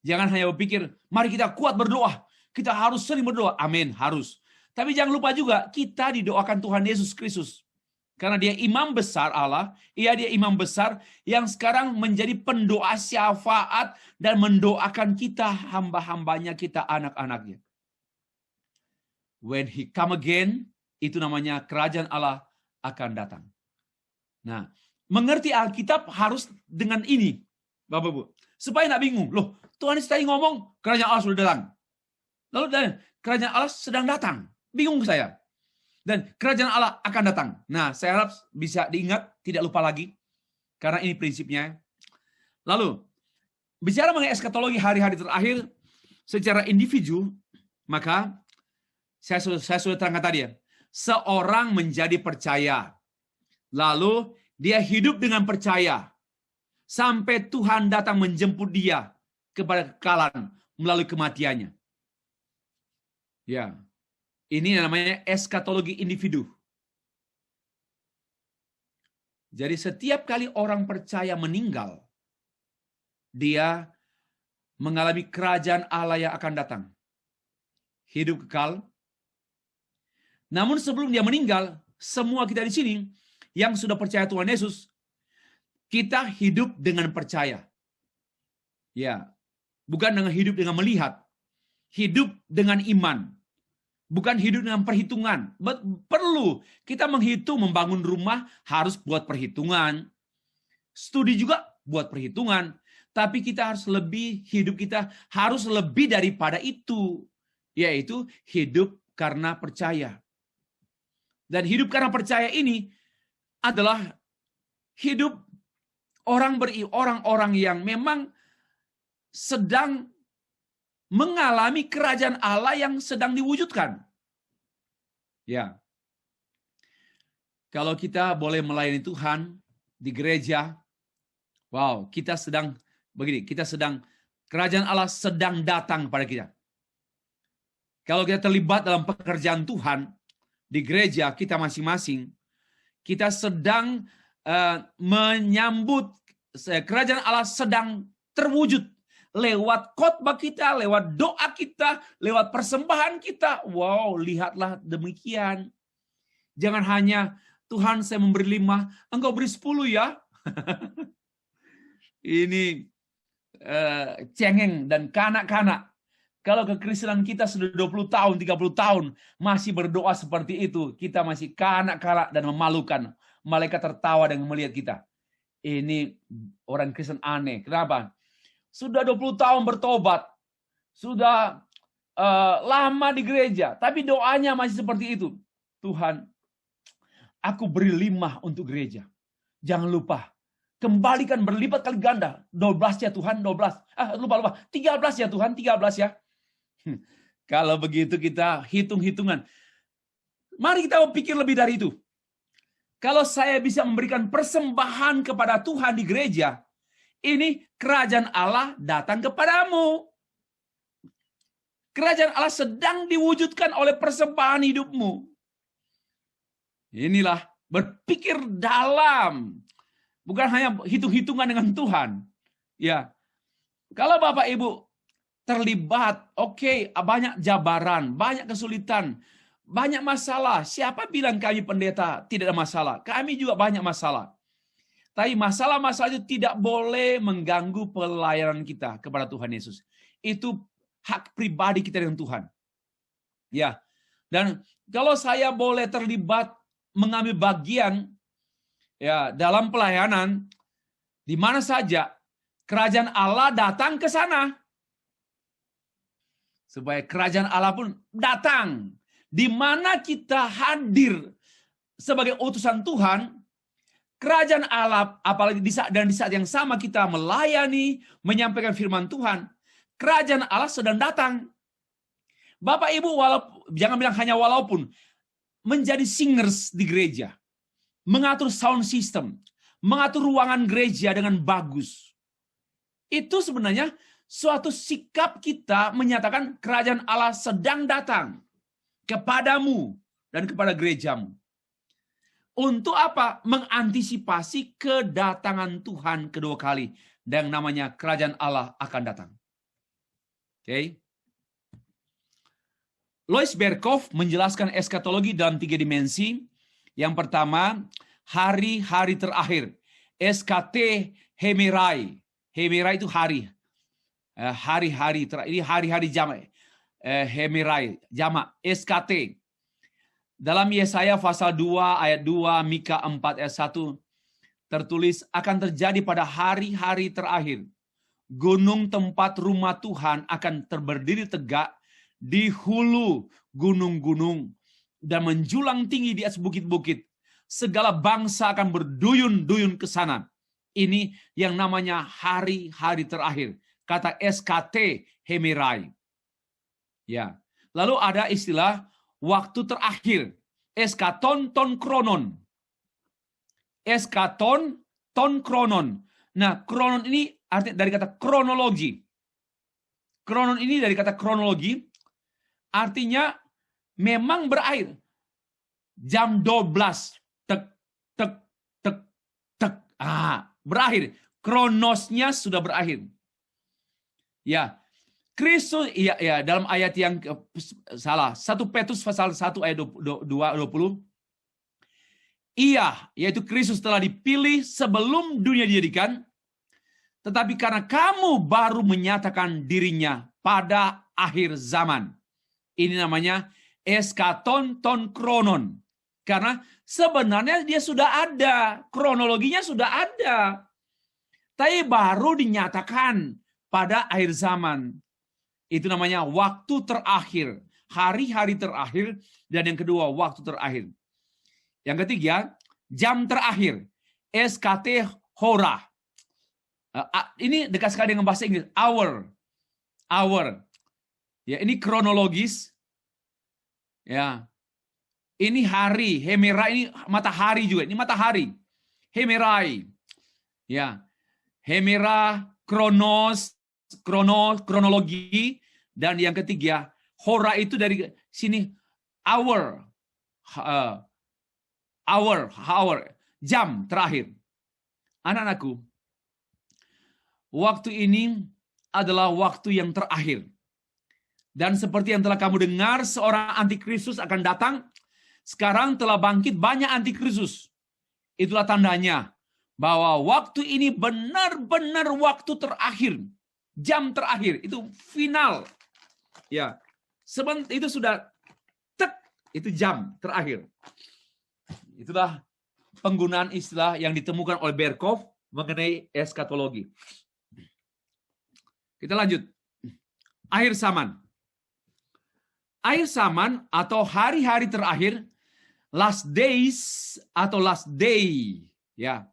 A: Jangan hanya berpikir, mari kita kuat berdoa. Kita harus sering berdoa. Amin, harus. Tapi jangan lupa juga, kita didoakan Tuhan Yesus Kristus. Karena dia imam besar Allah, dia imam besar yang sekarang menjadi pendoa syafaat dan mendoakan kita, hamba-hambanya, kita anak-anaknya. When he come again, itu namanya kerajaan Allah akan datang. Nah, mengerti Alkitab harus dengan ini, Bapak Ibu. Supaya nggak bingung. Loh, Tuhan Yesus tadi ngomong, kerajaan Allah sudah datang. Lalu kerajaan Allah sedang datang. Bingung saya. Dan kerajaan Allah akan datang. Nah, saya harap bisa diingat, tidak lupa lagi. Karena ini prinsipnya. Lalu, bicara mengenai eskatologi hari-hari terakhir, secara individu, maka saya sudah terangkan tadi ya. Seorang menjadi percaya. Lalu, dia hidup dengan percaya. Sampai Tuhan datang menjemput dia kepada kekekalan melalui kematiannya. Ya, ini namanya eskatologi individu. Jadi setiap kali orang percaya meninggal, dia mengalami kerajaan Allah yang akan datang. Hidup kekal. Namun sebelum dia meninggal, semua kita di sini yang sudah percaya Tuhan Yesus, kita hidup dengan percaya. Ya, bukan dengan hidup dengan melihat. Hidup dengan iman. Bukan hidup dengan perhitungan. Perlu kita menghitung, membangun rumah harus buat perhitungan. Studi juga buat perhitungan. Tapi kita harus lebih, hidup kita harus lebih daripada itu. Yaitu hidup karena percaya. Dan hidup karena percaya ini adalah hidup orang-orang yang memang sedang mengalami kerajaan Allah yang sedang diwujudkan. Ya. Kalau kita boleh melayani Tuhan di gereja, wow, kita sedang kerajaan Allah sedang datang pada kita. Kalau kita terlibat dalam pekerjaan Tuhan di gereja kita masing-masing, kita sedang menyambut kerajaan Allah sedang terwujud lewat khotbah kita, lewat doa kita, lewat persembahan kita. Wow, lihatlah demikian. Jangan hanya, Tuhan saya memberi 5, engkau beri 10 ya. Ini cengeng dan kanak-kanak. Kalau kekristenan kita sudah 20 tahun, 30 tahun, masih berdoa seperti itu, kita masih kanak-kanak dan memalukan. Malaikat tertawa dan melihat kita. Ini orang Kristen aneh. Kenapa? Sudah 20 tahun bertobat. Sudah lama di gereja. Tapi doanya masih seperti itu. Tuhan, aku beri 5 untuk gereja. Jangan lupa. Kembalikan berlipat kali ganda. 12 ya Tuhan, 12. Lupa. 13 ya Tuhan, 13 ya. Kalau begitu kita hitung-hitungan. Mari kita pikir lebih dari itu. Kalau saya bisa memberikan persembahan kepada Tuhan di gereja, ini kerajaan Allah datang kepadamu. Kerajaan Allah sedang diwujudkan oleh persembahan hidupmu. Inilah berpikir dalam. Bukan hanya hitung-hitungan dengan Tuhan. Ya. Kalau Bapak Ibu terlibat, oke, banyak jabaran, banyak kesulitan, banyak masalah. Siapa bilang kami pendeta tidak ada masalah? Kami juga banyak masalah. Tapi masalah-masalah itu tidak boleh mengganggu pelayanan kita kepada Tuhan Yesus. Itu hak pribadi kita dengan Tuhan. Ya. Dan kalau saya boleh terlibat mengambil bagian ya dalam pelayanan di mana saja, kerajaan Allah datang ke sana. Supaya kerajaan Allah pun datang. Di mana kita hadir sebagai utusan Tuhan, kerajaan Allah, apalagi di saat yang sama kita melayani, menyampaikan firman Tuhan, kerajaan Allah sedang datang. Bapak Ibu, jangan bilang hanya walaupun, menjadi singers di gereja, mengatur sound system, mengatur ruangan gereja dengan bagus. Itu sebenarnya suatu sikap kita menyatakan kerajaan Allah sedang datang kepadamu dan kepada gerejamu. Untuk apa? Mengantisipasi kedatangan Tuhan kedua kali. Dan namanya kerajaan Allah akan datang. Oke. Lois Berkhof menjelaskan eskatologi dalam 3 dimensi. Yang pertama, hari-hari terakhir. SKT Hemerai. Hemerai itu hari. Hari-hari terakhir. Ini hari-hari jamak. Hemerai, jamak. SKT. Dalam Yesaya pasal 2 ayat 2, Mika 4 ayat 1 tertulis akan terjadi pada hari-hari terakhir. gunung tempat rumah Tuhan akan berdiri tegak di hulu gunung-gunung dan menjulang tinggi di atas bukit-bukit. Segala bangsa akan berduyun-duyun ke sana. Ini yang namanya hari-hari terakhir. Kata SKT Hemerai. Ya. Lalu ada istilah waktu terakhir. Eskaton ton kronon. Eskaton ton kronon. Nah, kronon ini artinya dari kata kronologi. Kronon ini dari kata kronologi artinya memang berakhir. Jam 12. Tek, tek, tek, tek. Berakhir. Kronosnya sudah berakhir. Ya. Kristus, ya dalam ayat yang salah. 1 Petrus pasal 1 ayat 20. Ia, yaitu Kristus telah dipilih sebelum dunia dijadikan, tetapi karena kamu baru menyatakan dirinya pada akhir zaman. Ini namanya eskaton ton kronon. Karena sebenarnya dia sudah ada, kronologinya sudah ada. Tapi baru dinyatakan pada akhir zaman. Itu namanya waktu terakhir, hari-hari terakhir, dan yang kedua waktu terakhir. Yang ketiga, jam terakhir, SKT hora. Ini dekat sekali dengan bahasa Inggris, hour. Ya, ini kronologis. Ya, ini hari, hemera ini matahari juga. Ini matahari, hemerai. Ya, hemera, kronologi, dan yang ketiga hora itu dari sini hour, jam terakhir. Anak-anakku, waktu ini adalah waktu yang terakhir. Dan seperti yang telah kamu dengar, seorang antikristus akan datang. Sekarang telah bangkit banyak antikristus. Itulah tandanya bahwa waktu ini benar-benar waktu terakhir. Jam terakhir, itu final. Ya, itu sudah itu jam terakhir. Itulah penggunaan istilah yang ditemukan oleh Berkov mengenai eskatologi. Kita lanjut. Akhir zaman. Akhir zaman atau hari-hari terakhir, last days atau last day. Ya,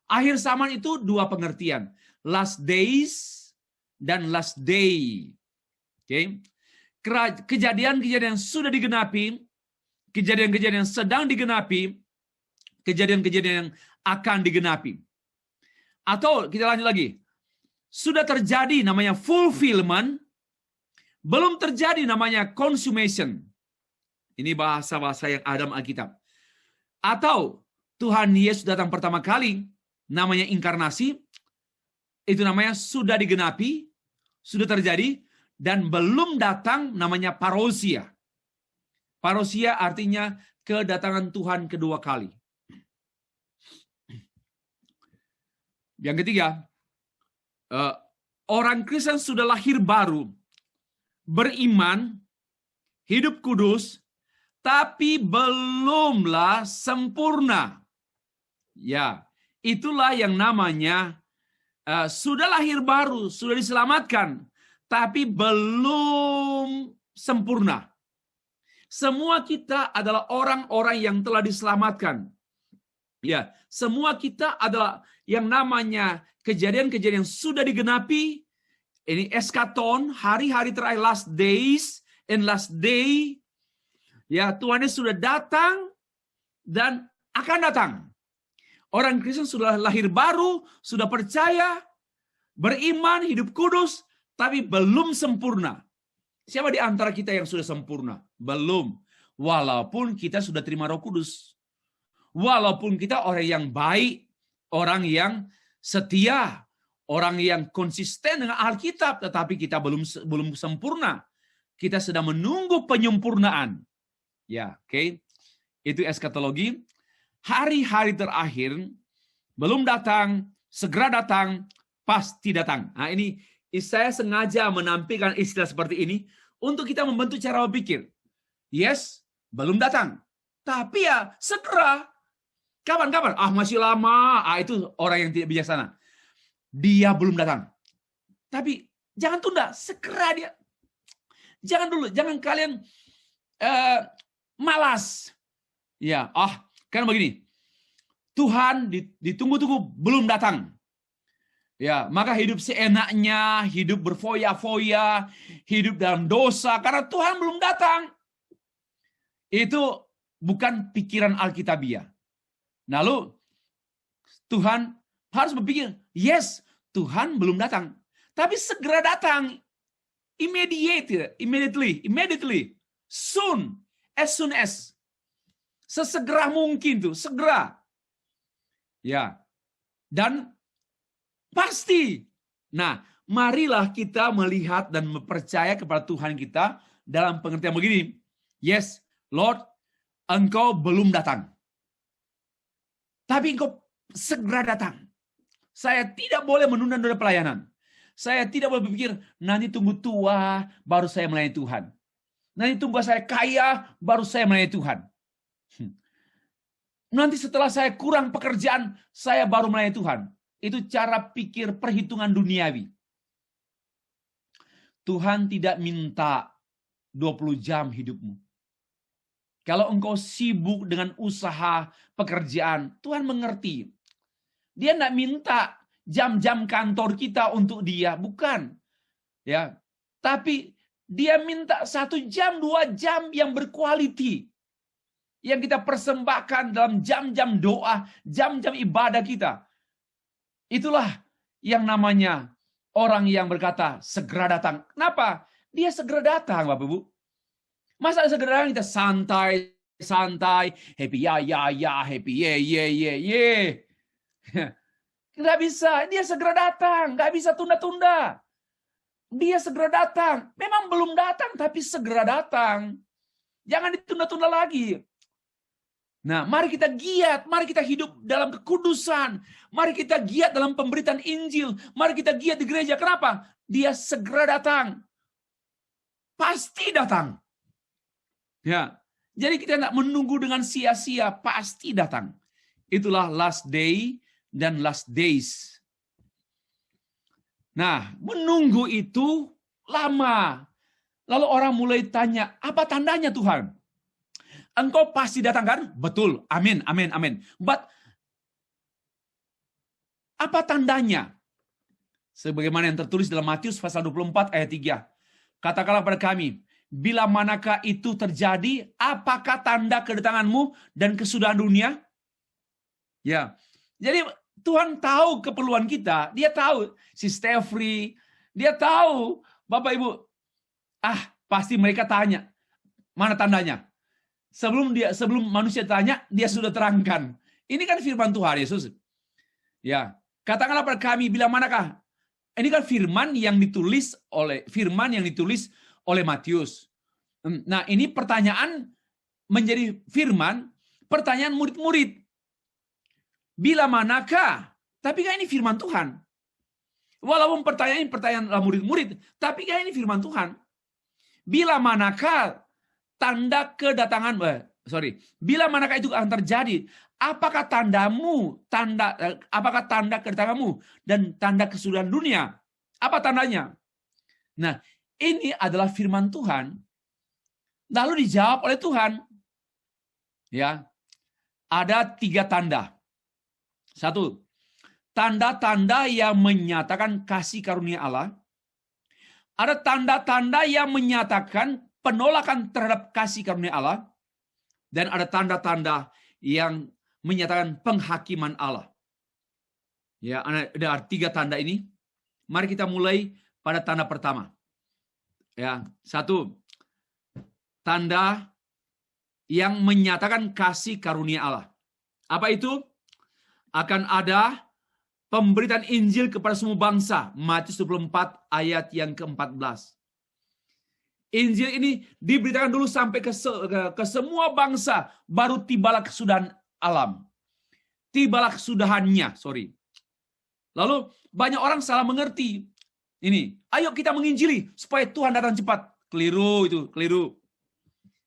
A: akhir zaman itu dua pengertian. Last days dan last day. Oke. Kejadian-kejadian sudah digenapi, kejadian-kejadian sedang digenapi, kejadian-kejadian yang akan digenapi. Atau kita lanjut lagi. Sudah terjadi namanya fulfillment, belum terjadi namanya consummation. Ini bahasa-bahasa yang ada dalam Alkitab. Atau Tuhan Yesus datang pertama kali, namanya inkarnasi, itu namanya sudah digenapi, sudah terjadi, dan belum datang namanya parousia. Parousia artinya kedatangan Tuhan kedua kali. Yang ketiga, orang Kristen sudah lahir baru, beriman, hidup kudus, tapi belumlah sempurna. Ya, itulah yang namanya sudah lahir baru, sudah diselamatkan, tapi belum sempurna. Semua kita adalah orang-orang yang telah diselamatkan. Ya, semua kita adalah yang namanya kejadian-kejadian yang sudah digenapi. Ini eskaton, hari-hari terakhir, last days and last day. Ya, Tuhan Yesus sudah datang dan akan datang. Orang Kristen sudah lahir baru, sudah percaya, beriman, hidup kudus, tapi belum sempurna. Siapa di antara kita yang sudah sempurna? Belum. Walaupun kita sudah terima Roh Kudus. Walaupun kita orang yang baik, orang yang setia, orang yang konsisten dengan Alkitab, tetapi kita belum sempurna. Kita sedang menunggu penyempurnaan. Ya, oke. Itu eskatologi. Hari-hari terakhir belum datang, segera datang, pasti datang. Nah, ini saya sengaja menampilkan istilah seperti ini untuk kita membentuk cara berpikir. Yes, belum datang. Tapi ya segera. Kapan-kapan? Masih lama. Itu orang yang tidak bijaksana. Dia belum datang. Tapi jangan tunda, segera dia. Jangan dulu, jangan kalian malas. Ya, karena begini. Tuhan ditunggu-tunggu belum datang. Ya, maka hidup seenaknya, hidup berfoya-foya, hidup dalam dosa karena Tuhan belum datang. Itu bukan pikiran Alkitabiah. Lalu Tuhan harus berpikir, yes, Tuhan belum datang, tapi segera datang. Immediately, soon, as soon as. Sesegera mungkin tuh, segera. Ya. Dan pasti. Nah, marilah kita melihat dan percaya kepada Tuhan kita dalam pengertian begini. Yes, Lord, Engkau belum datang. Tapi Engkau segera datang. Saya tidak boleh menunda-nunda pelayanan. Saya tidak boleh berpikir, nanti tunggu tua, baru saya melayani Tuhan. Nanti tunggu saya kaya, baru saya melayani Tuhan. Nanti setelah saya kurang pekerjaan, saya baru melayani Tuhan. Itu cara pikir perhitungan duniawi. Tuhan tidak minta 20 jam hidupmu. Kalau engkau sibuk dengan usaha, pekerjaan, Tuhan mengerti. Dia tidak minta jam-jam kantor kita untuk dia, bukan. Ya, tapi dia minta 1 jam, 2 jam yang berkualiti. Yang kita persembahkan dalam jam-jam doa, jam-jam ibadah kita. Itulah yang namanya orang yang berkata segera datang. Kenapa? Dia segera datang, Bapak Ibu. Masa segera datang kita santai, happy ya, happy ye. Nggak bisa, dia segera datang, nggak bisa tunda-tunda. Dia segera datang. Memang belum datang, tapi segera datang. Jangan ditunda-tunda lagi. Nah, mari kita giat, mari kita hidup dalam kekudusan, mari kita giat dalam pemberitaan Injil, mari kita giat di gereja. Kenapa? Dia segera datang. Pasti datang. Ya, jadi kita tidak menunggu dengan sia-sia, pasti datang. Itulah last day dan last days. Nah, menunggu itu lama. Lalu orang mulai tanya, apa tandanya Tuhan? Engkau pasti datang kan? Betul. Amin. But apa tandanya? Sebagaimana yang tertulis dalam Matius pasal 24 ayat 3. Katakanlah pada kami, bila manakah itu terjadi, apakah tanda kedatanganmu dan kesudahan dunia? Ya. Jadi Tuhan tahu keperluan kita. Dia tahu si Stefri, dia tahu Bapak Ibu. Pasti mereka tanya, mana tandanya? Sebelum manusia tanya, dia sudah terangkan. Ini kan firman Tuhan Yesus. Ya, katakanlah pada kami bila manakah. Ini kan firman yang ditulis oleh Matius. Nah, ini pertanyaan menjadi firman, pertanyaan murid-murid. Bila manakah? Tapi kan ini firman Tuhan. Walaupun pertanyaan murid-murid, tapi kan ini firman Tuhan. Bila manakah tanda kedatangan, bila manakah itu akan terjadi? Apakah apakah tanda kedatanganmu dan tanda kesudahan dunia? Apa tandanya? Nah, ini adalah firman Tuhan. Lalu dijawab oleh Tuhan. Ya, ada 3 tanda. 1, tanda-tanda yang menyatakan kasih karunia Allah. Ada tanda-tanda yang menyatakan penolakan terhadap kasih karunia Allah, dan ada tanda-tanda yang menyatakan penghakiman Allah. Ya, ada 3 tanda ini. Mari kita mulai pada tanda pertama. Ya, 1, tanda yang menyatakan kasih karunia Allah. Apa itu? Akan ada pemberitaan Injil kepada semua bangsa. Matius 24 ayat yang ke-14. Injil ini diberitakan dulu sampai ke semua bangsa, baru tibalah kesudahan alam. Tibalah kesudahannya, Lalu banyak orang salah mengerti. Ini, ayo kita menginjili supaya Tuhan datang cepat. Keliru itu, keliru.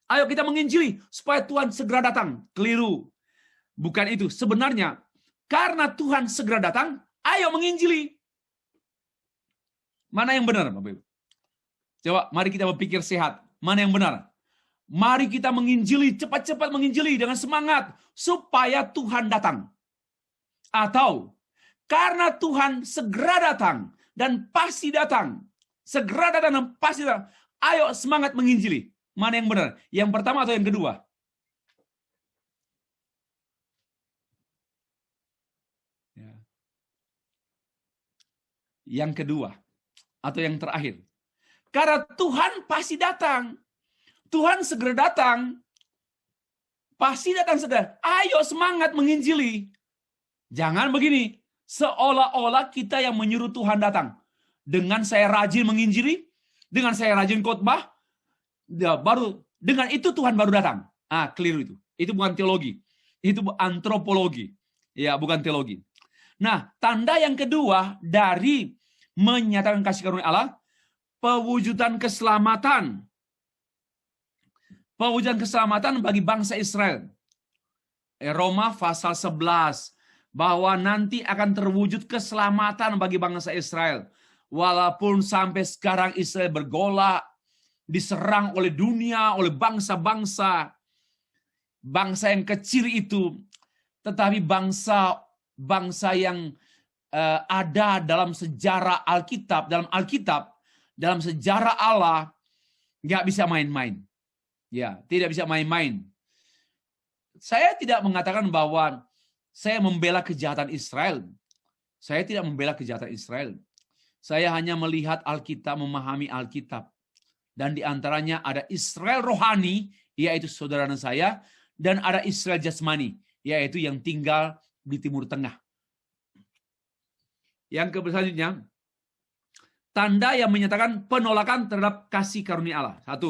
A: Ayo kita menginjili supaya Tuhan segera datang. Keliru. Bukan itu. Sebenarnya, karena Tuhan segera datang, ayo menginjili. Mana yang benar, Bapak Ibu? Coba mari kita berpikir sehat. Mana yang benar? Mari kita menginjili, cepat-cepat menginjili dengan semangat supaya Tuhan datang. Atau karena Tuhan segera datang dan pasti datang. Segera datang dan pasti datang. Ayo semangat menginjili. Mana yang benar? Yang pertama atau yang kedua? Ya. Yang kedua atau yang terakhir. Karena Tuhan pasti datang. Tuhan segera datang. Pasti datang segera. Ayo semangat menginjili. Jangan begini. Seolah-olah kita yang menyuruh Tuhan datang. Dengan saya rajin menginjili, dengan saya rajin khotbah, baru dengan itu Tuhan baru datang. Keliru itu. Itu bukan teologi. Itu antropologi. Ya, bukan teologi. Nah, tanda yang kedua dari menyatakan kasih karunia Allah, pewujudan keselamatan. Pewujudan keselamatan bagi bangsa Israel. Roma pasal 11. Bahwa nanti akan terwujud keselamatan bagi bangsa Israel. Walaupun sampai sekarang Israel bergolak, diserang oleh dunia, oleh bangsa-bangsa. Bangsa yang kecil itu. Tetapi bangsa yang ada dalam sejarah Alkitab, dalam sejarah Allah, nggak bisa main-main. Ya, tidak bisa main-main. Saya tidak mengatakan bahwa saya membela kejahatan Israel. Saya tidak membela kejahatan Israel. Saya hanya melihat Alkitab, memahami Alkitab. Dan di antaranya ada Israel rohani, yaitu saudara saya, dan ada Israel jasmani, yaitu yang tinggal di Timur Tengah. Yang selanjutnya, tanda yang menyatakan penolakan terhadap kasih karunia Allah. 1.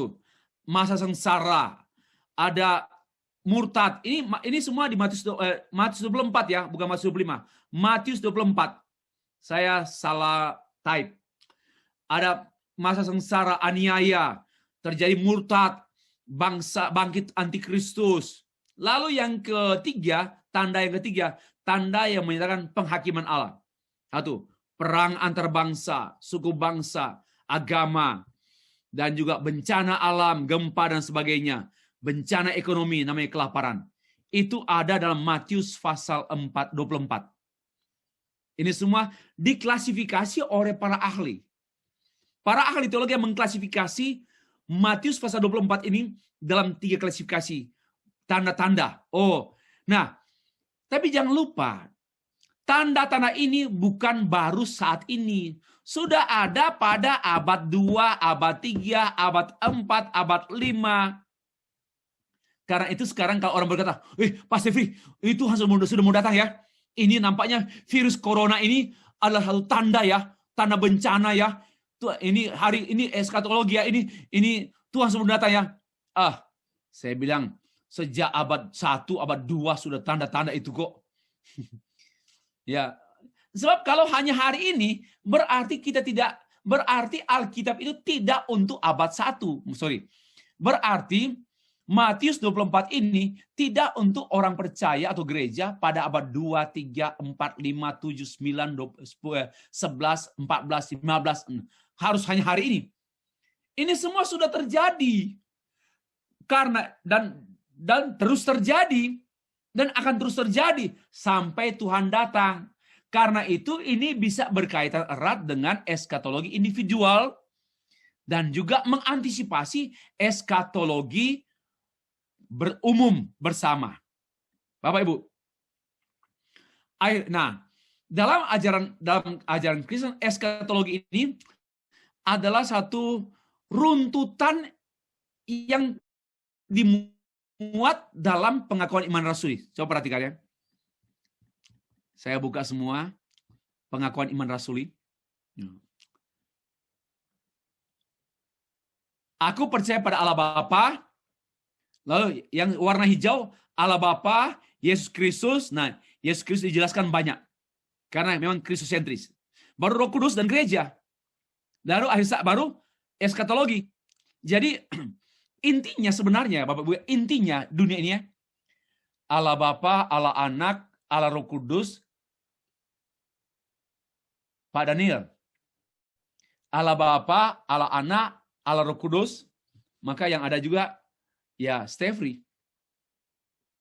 A: Masa sengsara. Ada murtad. Ini semua di Matius 24 ya, bukan Matius 25. Matius 24. Saya salah type. Ada masa sengsara, aniaya, terjadi murtad, bangsa bangkit antikristus. Lalu yang ketiga, tanda yang menyatakan penghakiman Allah. 1. Perang antar bangsa, suku bangsa, agama, dan juga bencana alam, gempa dan sebagainya. Bencana ekonomi namanya kelaparan. Itu ada dalam Matius pasal 24. Ini semua diklasifikasi oleh para ahli. Para ahli teologi yang mengklasifikasi Matius pasal 24 ini dalam 3 klasifikasi. Tanda-tanda. Nah, tapi jangan lupa, tanda-tanda ini bukan baru saat ini. Sudah ada pada abad 2, abad 3, abad 4, abad 5. Karena itu sekarang kalau orang berkata, Pak Stefri, itu sudah mau datang ya. Ini nampaknya virus corona ini adalah satu tanda ya, tanda bencana ya. Ini hari ini eskatologi ya, ini Tuhan sudah datang ya. Saya bilang sejak abad 1, abad 2 sudah tanda-tanda itu kok. Ya. Sebab kalau hanya hari ini berarti berarti Alkitab itu tidak untuk abad 1. Berarti Matius 24 ini tidak untuk orang percaya atau gereja pada abad 2, 3, 4, 5, 7, 9, 10, 11, 14, 15. Harus hanya hari ini. Ini semua sudah terjadi. Karena dan terus terjadi dan akan terus terjadi sampai Tuhan datang. Karena itu ini bisa berkaitan erat dengan eskatologi individual dan juga mengantisipasi eskatologi berumum bersama. Bapak Ibu. Nah, dalam ajaran Kristen, eskatologi ini adalah satu runtutan yang dimuat dalam pengakuan iman rasuli. Coba perhatikan ya. Saya buka semua pengakuan iman rasuli. Aku percaya pada Allah Bapa. Lalu yang warna hijau, Allah Bapa, Yesus Kristus. Nah, Yesus Kristus dijelaskan banyak. Karena memang Kristus sentris. Baru Roh Kudus dan gereja. Lalu baru eskatologi. Jadi intinya sebenarnya, Bapak Ibu, intinya dunia ini ya. Allah Bapa, Allah Anak, Allah Roh Kudus. Pak Daniel. Allah Bapa, Allah Anak, Allah Roh Kudus, maka yang ada juga ya stay free.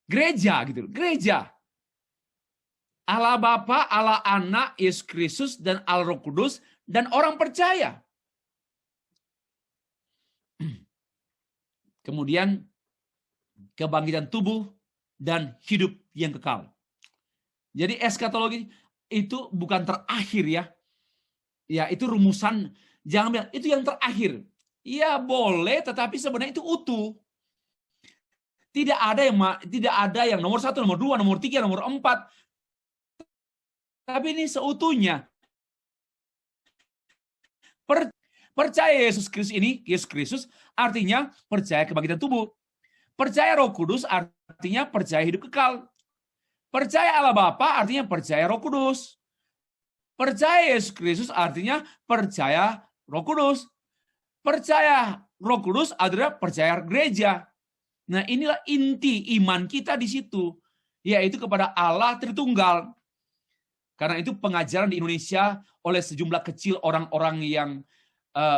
A: Gereja gitu, gereja. Allah Bapa, Allah Anak, Yesus Kristus, dan Allah Roh Kudus, dan orang percaya. Kemudian kebangkitan tubuh dan hidup yang kekal. Jadi eskatologi itu bukan terakhir ya. Ya, itu rumusan, jangan bilang itu yang terakhir. Ya boleh, tetapi sebenarnya itu utuh. Tidak ada yang nomor 1, nomor 2, nomor 3, nomor 4. Tapi ini seutuhnya. Percaya Yesus Kristus ini, Yesus Kristus artinya percaya kebangkitan tubuh. Percaya Roh Kudus artinya percaya hidup kekal. Percaya Allah Bapa artinya percaya Roh Kudus. Percaya Yesus Kristus artinya percaya Roh Kudus. Percaya Roh Kudus adalah percaya gereja. Nah, inilah inti iman kita di situ, yaitu kepada Allah Tritunggal. Karena itu pengajaran di Indonesia oleh sejumlah kecil orang-orang yang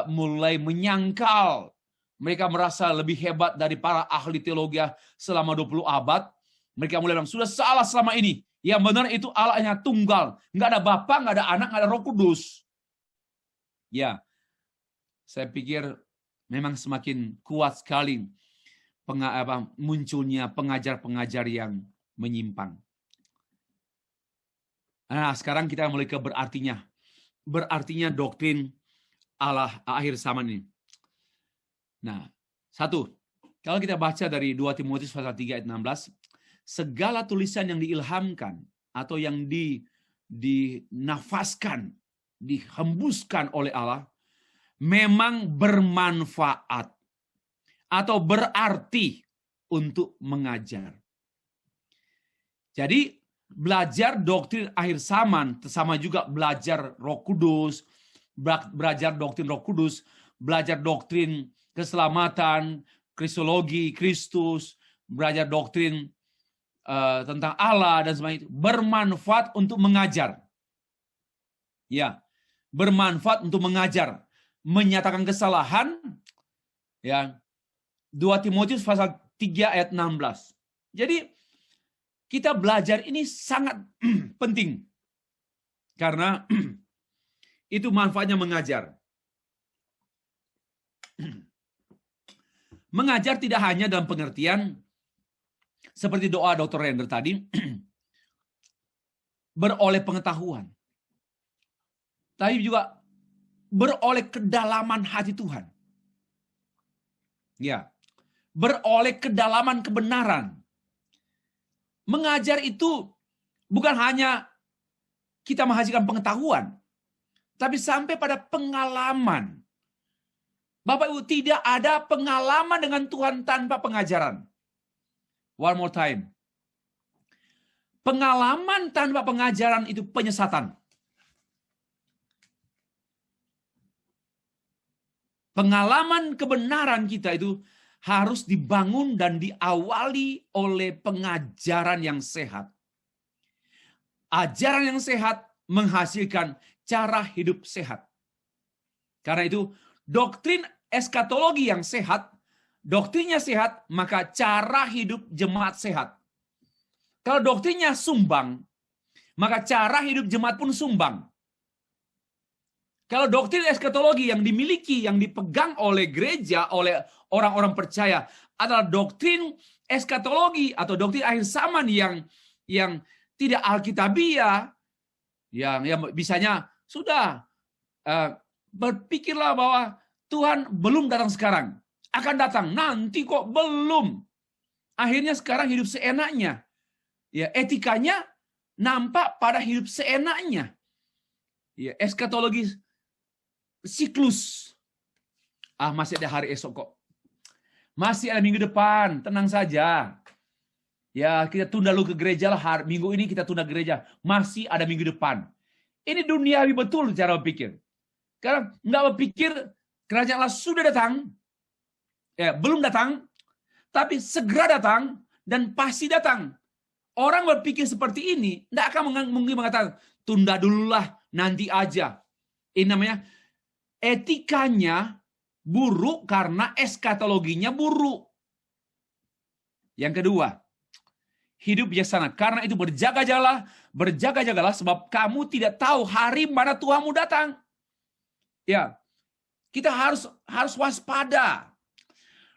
A: mulai menyangkal. Mereka merasa lebih hebat dari para ahli teologi selama 20 abad. Mereka mulai bilang, sudah salah selama ini. Yang benar itu Allah hanya tunggal. Nggak ada Bapa, nggak ada Anak, nggak ada Roh Kudus. Ya, saya pikir memang semakin kuat sekali munculnya pengajar-pengajar yang menyimpang. Nah, sekarang kita mulai ke berartinya. Berartinya doktrin Allah akhir zaman ini. Nah, satu, kalau kita baca dari 2 Timotius pasal 3 ayat 16, segala tulisan yang diilhamkan atau yang dinafaskan, dihembuskan oleh Allah, memang bermanfaat atau berarti untuk mengajar. Jadi, belajar doktrin akhir zaman, sama juga belajar Roh Kudus, belajar doktrin Roh Kudus, belajar doktrin keselamatan, kristologi, Kristus, belajar doktrin tentang Allah dan sebagainya, bermanfaat untuk mengajar. Ya, bermanfaat untuk mengajar, menyatakan kesalahan. Ya, 2 Timotius pasal 3 ayat 16. Jadi kita belajar ini sangat penting. Karena itu manfaatnya mengajar. Mengajar tidak hanya dalam pengertian seperti doa Dr. Render tadi, beroleh pengetahuan. Tapi juga beroleh kedalaman hati Tuhan. Ya, beroleh kedalaman kebenaran. Mengajar itu bukan hanya kita menghasilkan pengetahuan, tapi sampai pada pengalaman. Bapak Ibu, tidak ada pengalaman dengan Tuhan tanpa pengajaran. One more time. Pengalaman tanpa pengajaran itu penyesatan. Pengalaman kebenaran kita itu harus dibangun dan diawali oleh pengajaran yang sehat. Ajaran yang sehat menghasilkan cara hidup sehat. Karena itu, doktrin eskatologi yang sehat, doktrinnya sehat, maka cara hidup jemaat sehat. Kalau doktrinnya sumbang, maka cara hidup jemaat pun sumbang. Kalau doktrin eskatologi yang dimiliki, yang dipegang oleh gereja, oleh orang-orang percaya, adalah doktrin eskatologi atau doktrin akhir zaman yang tidak alkitabiah, yang bisanya sudah berpikirlah bahwa Tuhan belum datang sekarang, akan datang nanti kok belum. Akhirnya sekarang hidup seenaknya. Ya, etikanya nampak pada hidup seenaknya. Ya, eskatologi siklus. Masih ada hari esok kok. Masih ada minggu depan, tenang saja. Ya, kita tunda dulu ke gereja lah. Minggu ini kita tunda gereja. Masih ada minggu depan. Ini duniawi betul cara berpikir. Karena nggak berpikir kerajaan Allah sudah datang. Ya, belum datang. Tapi segera datang dan pasti datang. Orang berpikir seperti ini, tidak akan mungkin mengatakan, tunda dululah, nanti aja. Ini namanya Etikanya buruk karena eskatologinya buruk. Yang kedua, hidup bijaksana. Karena itu berjaga-jagalah sebab kamu tidak tahu hari mana Tuhanmu datang. Ya, kita harus waspada.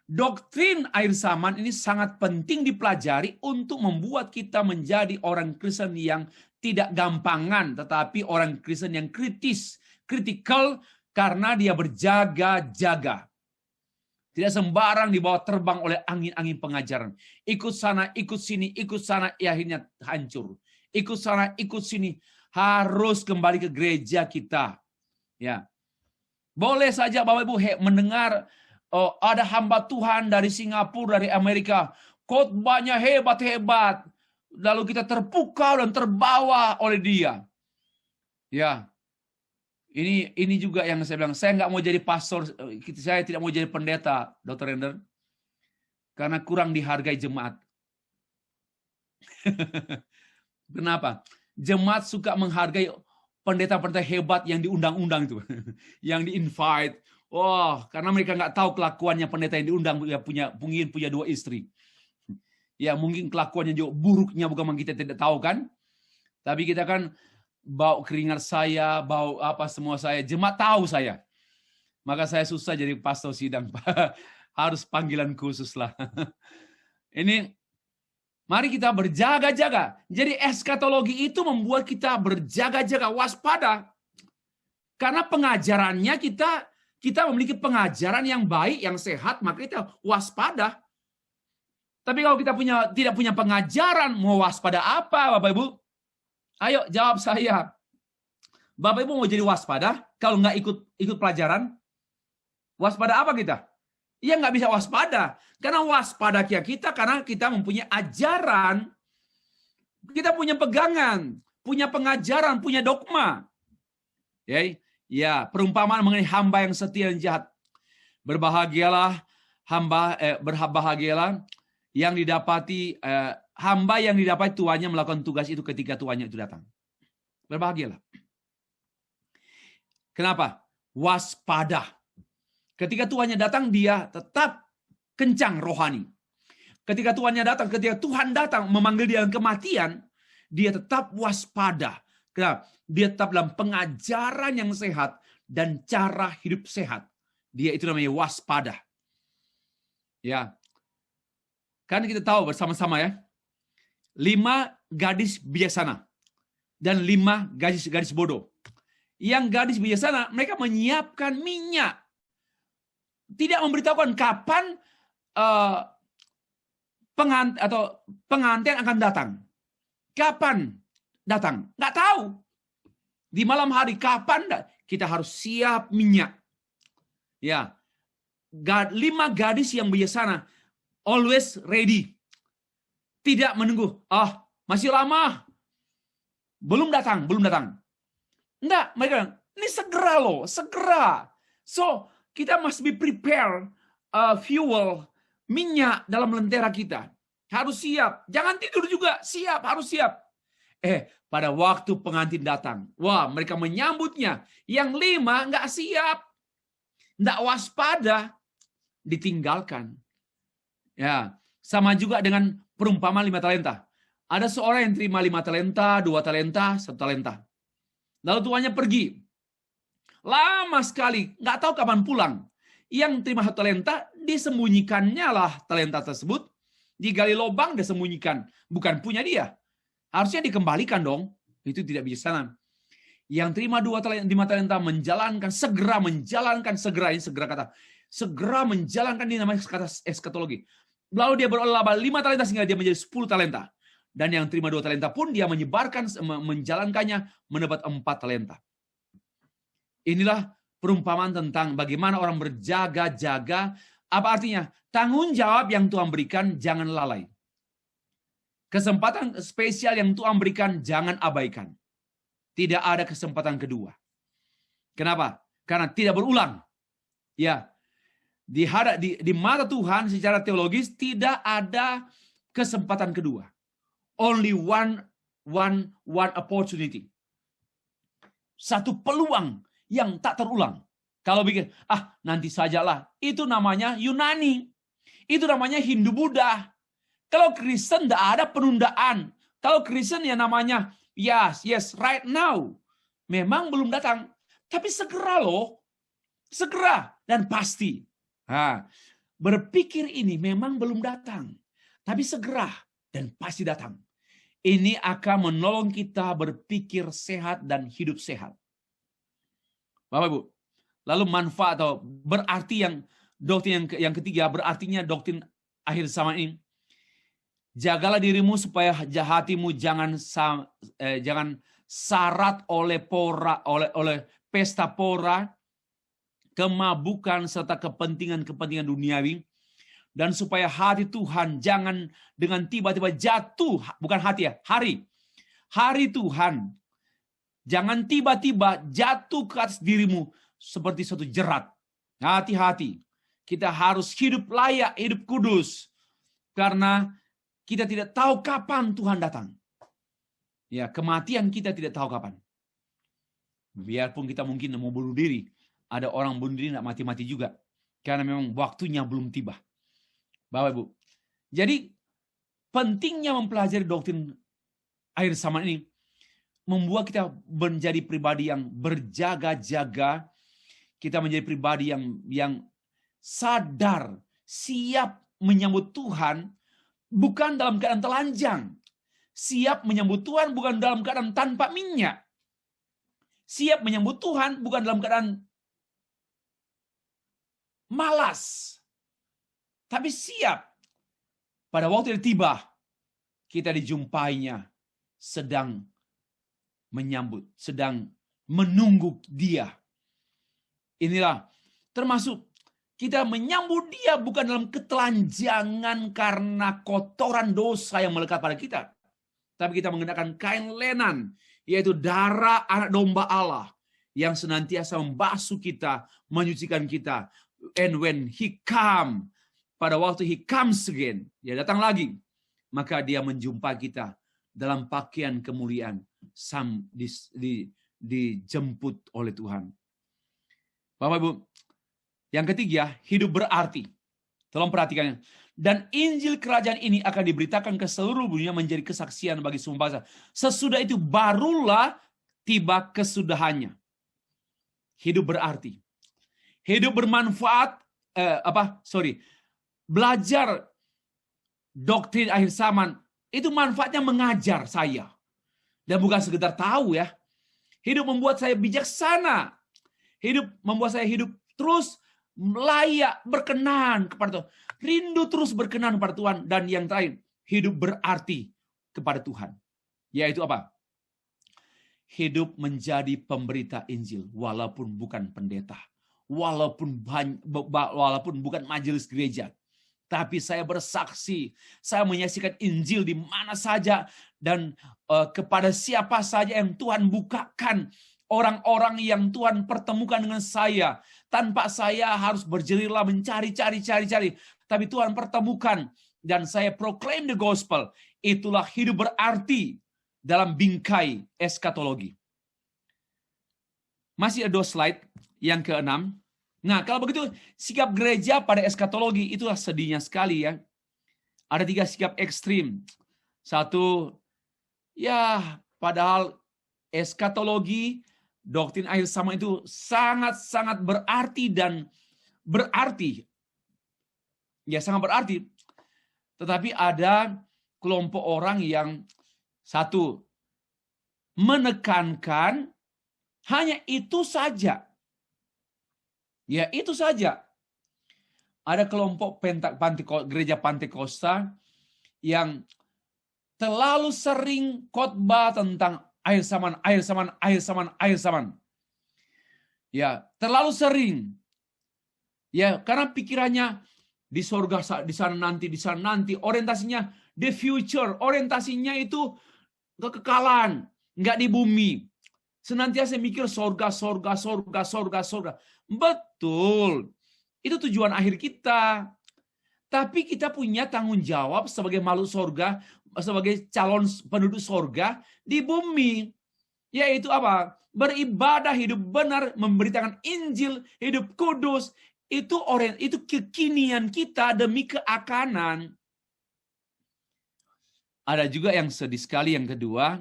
A: Doktrin akhir zaman ini sangat penting dipelajari untuk membuat kita menjadi orang Kristen yang tidak gampangan, tetapi orang Kristen yang kritikal, karena dia berjaga-jaga. Tidak sembarang dibawa terbang oleh angin-angin pengajaran. Ikut sana, ikut sini, ikut sana, akhirnya hancur. Ikut sana, ikut sini. Harus kembali ke gereja kita. Ya, boleh saja Bapak Ibu mendengar ada hamba Tuhan dari Singapura, dari Amerika. Khotbahnya hebat-hebat. Lalu kita terpukau dan terbawa oleh dia. Ya, ini juga yang saya bilang, saya nggak mau jadi pastor, saya tidak mau jadi pendeta, Dr. Render, karena kurang dihargai jemaat. Kenapa? Jemaat suka menghargai pendeta-pendeta hebat yang diundang-undang itu, yang di-invite. Karena mereka nggak tahu kelakuannya pendeta yang diundang, mungkin punya 2 istri. Ya, mungkin kelakuannya juga buruknya bukan kita tidak tahu kan. Tapi kita kan bau keringat saya, bau apa semua saya, jemaat tahu saya. Maka saya susah jadi pastor sidang. Harus panggilan khusus lah. Ini, mari kita berjaga-jaga. Jadi eskatologi itu membuat kita berjaga-jaga, waspada. Karena pengajarannya kita memiliki pengajaran yang baik, yang sehat, maka kita waspada. Tapi kalau kita tidak punya pengajaran, mau waspada apa Bapak Ibu? Ayo jawab saya. Bapak Ibu mau jadi waspada kalau nggak ikut pelajaran? Waspada apa kita? Ya nggak bisa waspada. Karena waspada kita karena kita mempunyai ajaran. Kita punya pegangan, punya pengajaran, punya dogma. Ya, perumpamaan mengenai hamba yang setia dan jahat. Berbahagialah berbahagialah yang didapati hamba yang didapati tuannya melakukan tugas itu ketika tuannya itu datang. Berbahagialah. Kenapa? Waspada. Ketika tuannya datang, dia tetap kencang rohani. Ketika tuannya datang, ketika Tuhan datang memanggil dia dalam kematian, dia tetap waspada. Kenapa? Dia tetap dalam pengajaran yang sehat dan cara hidup sehat. Dia itu namanya waspada. Ya. Kan kita tahu bersama-sama ya. 5 gadis bijaksana dan 5 gadis bodoh. Yang gadis bijaksana, mereka menyiapkan minyak. Tidak memberitahukan kapan pengantin akan datang. Kapan datang? Nggak tahu. Di malam hari kapan kita harus siap minyak. Ya. 5 gadis yang bijaksana always ready. Tidak menunggu. Masih lama. Belum datang. Enggak, mereka bilang, ini segera loh, segera. So, kita must be prepare fuel, minyak dalam lentera kita. Harus siap. Jangan tidur juga, harus siap. Pada waktu pengantin datang, mereka menyambutnya. Yang 5 enggak siap. Enggak waspada, ditinggalkan. Ya, sama juga dengan perumpamaan 5 talenta. Ada seorang yang terima 5 talenta, 2 talenta, 1 talenta. Lalu tuannya pergi. Lama sekali, nggak tahu kapan pulang. Yang terima 1 talenta, disembunyikannya lah talenta tersebut. Digali lubang, disembunyikan. Bukan punya dia. Harusnya dikembalikan dong. Itu tidak bijaksana. Yang terima 5 talenta menjalankan, segera menjalankan, ini segera kata. Segera menjalankan, ini namanya kata eskatologi. Lalu dia berolahraga 5 talenta sehingga dia menjadi 10 talenta. Dan yang terima 2 talenta pun dia menjalankannya mendapat 4 talenta. Inilah perumpamaan tentang bagaimana orang berjaga-jaga. Apa artinya? Tanggung jawab yang Tuhan berikan jangan lalai. Kesempatan spesial yang Tuhan berikan jangan abaikan. Tidak ada kesempatan kedua. Kenapa? Karena tidak berulang. Ya. Di mata Tuhan secara teologis tidak ada kesempatan kedua. Only one opportunity. Satu peluang yang tak terulang. Kalau bikin, nanti sajalah. Itu namanya Yunani. Itu namanya Hindu-Buddha. Kalau Kristen tidak ada penundaan. Kalau Kristen ya namanya, yes, right now. Memang belum datang. Tapi segera loh. Segera dan pasti. Berpikir ini memang belum datang. Tapi segera dan pasti datang. Ini akan menolong kita berpikir sehat dan hidup sehat. Bapak Ibu. Lalu manfaat atau berarti doktrin yang ketiga, berartinya doktrin akhir zaman ini. Jagalah dirimu supaya hatimu jangan syarat oleh pesta pora, kemabukan serta kepentingan duniawi, dan supaya hati Tuhan jangan dengan tiba-tiba jatuh, bukan hati ya, hari Tuhan jangan tiba-tiba jatuh ke atas dirimu seperti suatu jerat. Hati-hati. Kita harus hidup layak, hidup kudus. Karena kita tidak tahu kapan Tuhan datang. Ya, kematian kita tidak tahu kapan. Biarpun kita mungkin mau bunuh diri, ada orang bunuh diri tidak mati-mati juga. Karena memang waktunya belum tiba. Bapak Ibu. Jadi, pentingnya mempelajari doktrin akhir zaman ini membuat kita menjadi pribadi yang berjaga-jaga. Kita menjadi pribadi yang sadar, siap menyambut Tuhan, bukan dalam keadaan telanjang. Siap menyambut Tuhan bukan dalam keadaan tanpa minyak. Siap menyambut Tuhan bukan dalam keadaan malas. Tapi siap. Pada waktu yang tiba, kita dijumpainya sedang menyambut, sedang menunggu Dia. Inilah termasuk kita menyambut Dia bukan dalam ketelanjangan karena kotoran dosa yang melekat pada kita. Tapi kita mengenakan kain lenan, yaitu darah anak domba Allah yang senantiasa membasuh kita, menyucikan kita. And when He come, pada waktu He comes again, Dia datang lagi, maka Dia menjumpai kita dalam pakaian kemuliaan, dijemput oleh Tuhan. Bapak Ibu, yang ketiga, hidup berarti. Tolong perhatikan. Dan Injil kerajaan ini akan diberitakan ke seluruh dunia menjadi kesaksian bagi semua bangsa. Sesudah itu barulah tiba kesudahannya. Hidup berarti. Hidup bermanfaat. Belajar doktrin akhir zaman. Itu manfaatnya mengajar saya. Dan bukan sekedar tahu ya. Hidup membuat saya bijaksana. Hidup membuat saya hidup terus layak, berkenan kepada Tuhan. Rindu terus berkenan kepada Tuhan. Dan yang terakhir, hidup berarti kepada Tuhan. Yaitu apa? Hidup menjadi pemberita Injil. Walaupun bukan pendeta. Walaupun bukan majelis gereja. Tapi saya bersaksi. Saya menyaksikan Injil di mana saja. Dan kepada siapa saja yang Tuhan bukakan. Orang-orang yang Tuhan pertemukan dengan saya. Tanpa saya harus berjelilah mencari. Tapi Tuhan pertemukan. Dan saya proclaim the gospel. Itulah hidup berarti dalam bingkai eskatologi. Masih ada 2 slide. Yang ke-6. Nah, kalau begitu sikap gereja pada eskatologi itulah sedihnya sekali ya. Ada 3 sikap ekstrim. 1, ya padahal eskatologi, doktrin akhir zaman itu sangat-sangat berarti dan berarti. Ya sangat berarti. Tetapi ada kelompok orang yang 1, menekankan hanya itu saja. Ya itu saja. Ada kelompok gereja Pantekosta yang terlalu sering khotbah tentang akhir zaman. Ya, terlalu sering. Ya, karena pikirannya di surga, di sana nanti. Orientasinya the future. Orientasinya itu kekekalan, nggak di bumi. Senantiasa mikir surga. Betul. Itu tujuan akhir kita. Tapi kita punya tanggung jawab sebagai makhluk surga, sebagai calon penduduk surga di bumi. Yaitu apa? Beribadah, hidup benar, memberitakan Injil, hidup kudus. Itu kekinian kita demi keakanan. Ada juga yang sedih sekali, yang kedua,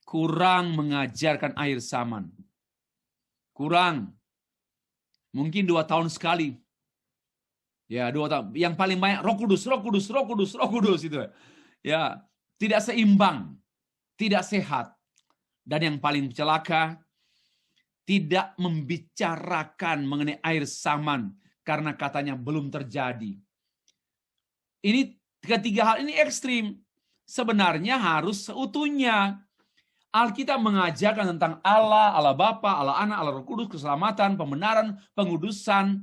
A: kurang mengajarkan akhir zaman. Kurang. Mungkin 2 tahun sekali. Ya, 2 tahun. Yang paling banyak Roh Kudus itu. Ya, tidak seimbang, tidak sehat. Dan yang paling celaka, tidak membicarakan mengenai akhir zaman karena katanya belum terjadi. Ini ketiga hal ini ekstrim. Sebenarnya harus seutuhnya. Alkitab mengajarkan tentang Allah, Allah Bapa, Allah Anak, Allah Roh Kudus, keselamatan, pembenaran, pengudusan,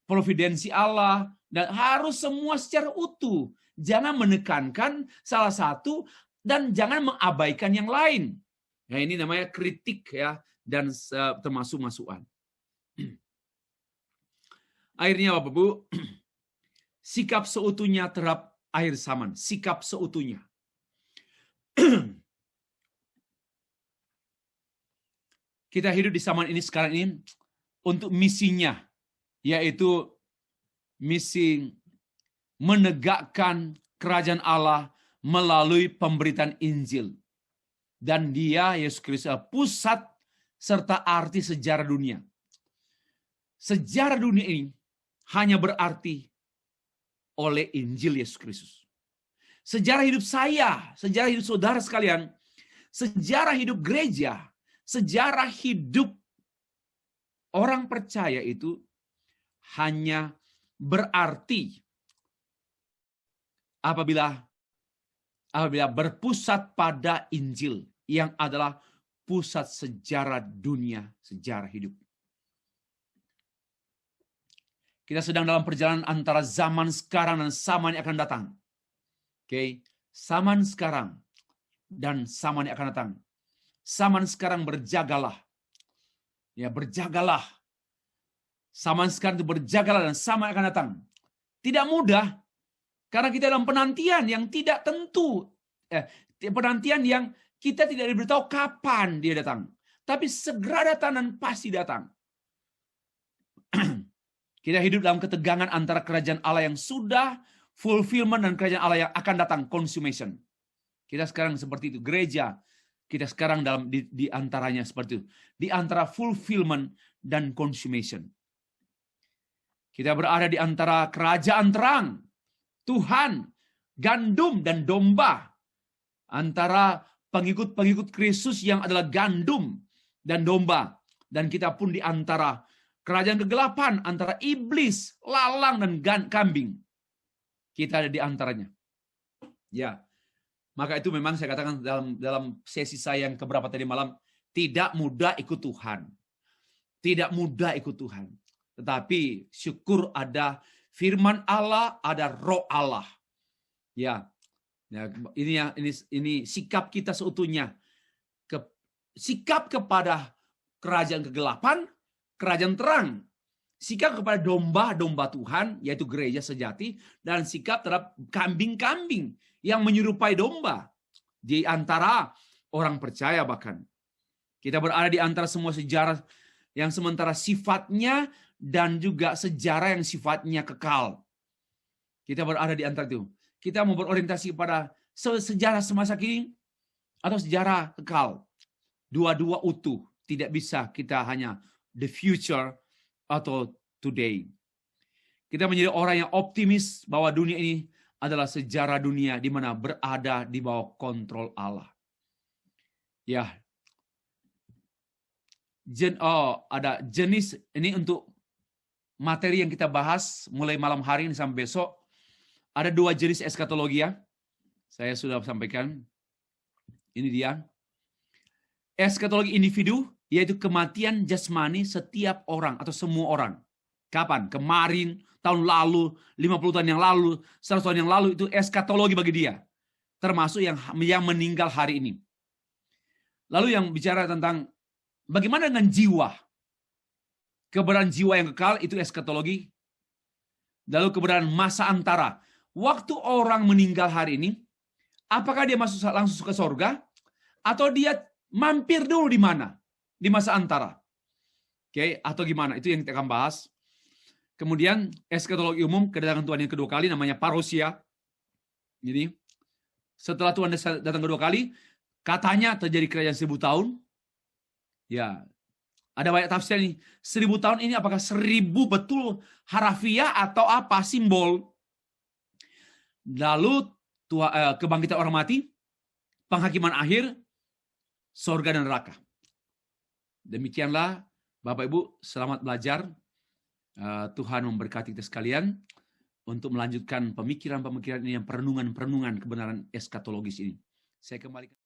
A: providensi Allah, dan harus semua secara utuh. Jangan menekankan salah satu dan jangan mengabaikan yang lain. Nah, ini namanya kritik ya, dan termasuk masukan. Akhirnya Bapak Ibu, sikap seutuhnya terhadap akhir zaman, sikap seutuhnya. Kita hidup di zaman ini sekarang ini untuk misinya, yaitu misi menegakkan kerajaan Allah melalui pemberitaan Injil. Dan Dia, Yesus Kristus, pusat serta arti sejarah dunia. Sejarah dunia ini hanya berarti oleh Injil Yesus Kristus. Sejarah hidup saya, sejarah hidup saudara sekalian, sejarah hidup gereja, sejarah hidup orang percaya itu hanya berarti apabila berpusat pada Injil yang adalah pusat sejarah dunia, sejarah hidup. Kita sedang dalam perjalanan antara zaman sekarang dan zaman yang akan datang. Oke, zaman sekarang dan zaman yang akan datang. Zaman sekarang berjagalah. Ya, berjagalah. Zaman sekarang itu berjagalah dan zaman yang akan datang. Tidak mudah karena kita dalam penantian yang tidak tentu. Penantian yang kita tidak diberitahu kapan dia datang. Tapi segera datang dan pasti datang. Kita hidup dalam ketegangan antara kerajaan Allah yang sudah fulfillment dan kerajaan Allah yang akan datang consummation. Kita sekarang seperti itu, gereja kita sekarang dalam di antaranya seperti itu, di antara fulfillment dan consummation. Kita berada di antara kerajaan terang, Tuhan, gandum dan domba, antara pengikut-pengikut Kristus yang adalah gandum dan domba, dan kita pun di antara kerajaan kegelapan, antara iblis, lalang dan kambing. Kita ada di antaranya. Ya, maka itu memang saya katakan dalam sesi saya yang keberapa tadi malam, tidak mudah ikut Tuhan. Tidak mudah ikut Tuhan. Tetapi syukur ada firman Allah, ada roh Allah. Ya, ini sikap kita seutuhnya. Sikap kepada kerajaan kegelapan, kerajaan terang. Sikap kepada domba-domba Tuhan, yaitu gereja sejati, dan sikap terhadap kambing-kambing yang menyerupai domba di antara orang percaya bahkan. Kita berada di antara semua sejarah yang sementara sifatnya dan juga sejarah yang sifatnya kekal. Kita berada di antara itu. Kita mau berorientasi pada sejarah semasa kini atau sejarah kekal. Dua-dua utuh. Tidak bisa kita hanya the future atau today. Kita menjadi orang yang optimis bahwa dunia ini adalah sejarah dunia di mana berada di bawah kontrol Allah. Ya. Ada jenis ini untuk materi yang kita bahas mulai malam hari ini sampai besok. Ada 2 jenis eskatologi ya. Saya sudah sampaikan. Ini dia. Eskatologi individu, yaitu kematian jasmani setiap orang atau semua orang. Kapan? Kemarin, tahun lalu, 50 tahun yang lalu, 100 tahun yang lalu, itu eskatologi bagi dia. Termasuk yang meninggal hari ini. Lalu yang bicara tentang bagaimana dengan jiwa. Keberadaan jiwa yang kekal itu eskatologi. Lalu keberadaan masa antara. Waktu orang meninggal hari ini, apakah dia langsung ke surga? Atau dia mampir dulu di mana? Di masa antara. Oke, atau gimana? Itu yang kita akan bahas. Kemudian eskatologi umum, kedatangan Tuhan yang kedua kali namanya parousia. Jadi setelah Tuhan datang kedua kali, katanya terjadi kerajaan 1000 tahun. Ya, ada banyak tafsir nih. 1000 tahun ini apakah 1000 betul harafiah atau apa simbol? Lalu kebangkitan orang mati, penghakiman akhir, surga dan neraka. Demikianlah Bapak Ibu, selamat belajar. Tuhan memberkati kita sekalian untuk melanjutkan pemikiran-pemikiran ini, yang perenungan-perenungan kebenaran eskatologis ini. Saya kembalikan.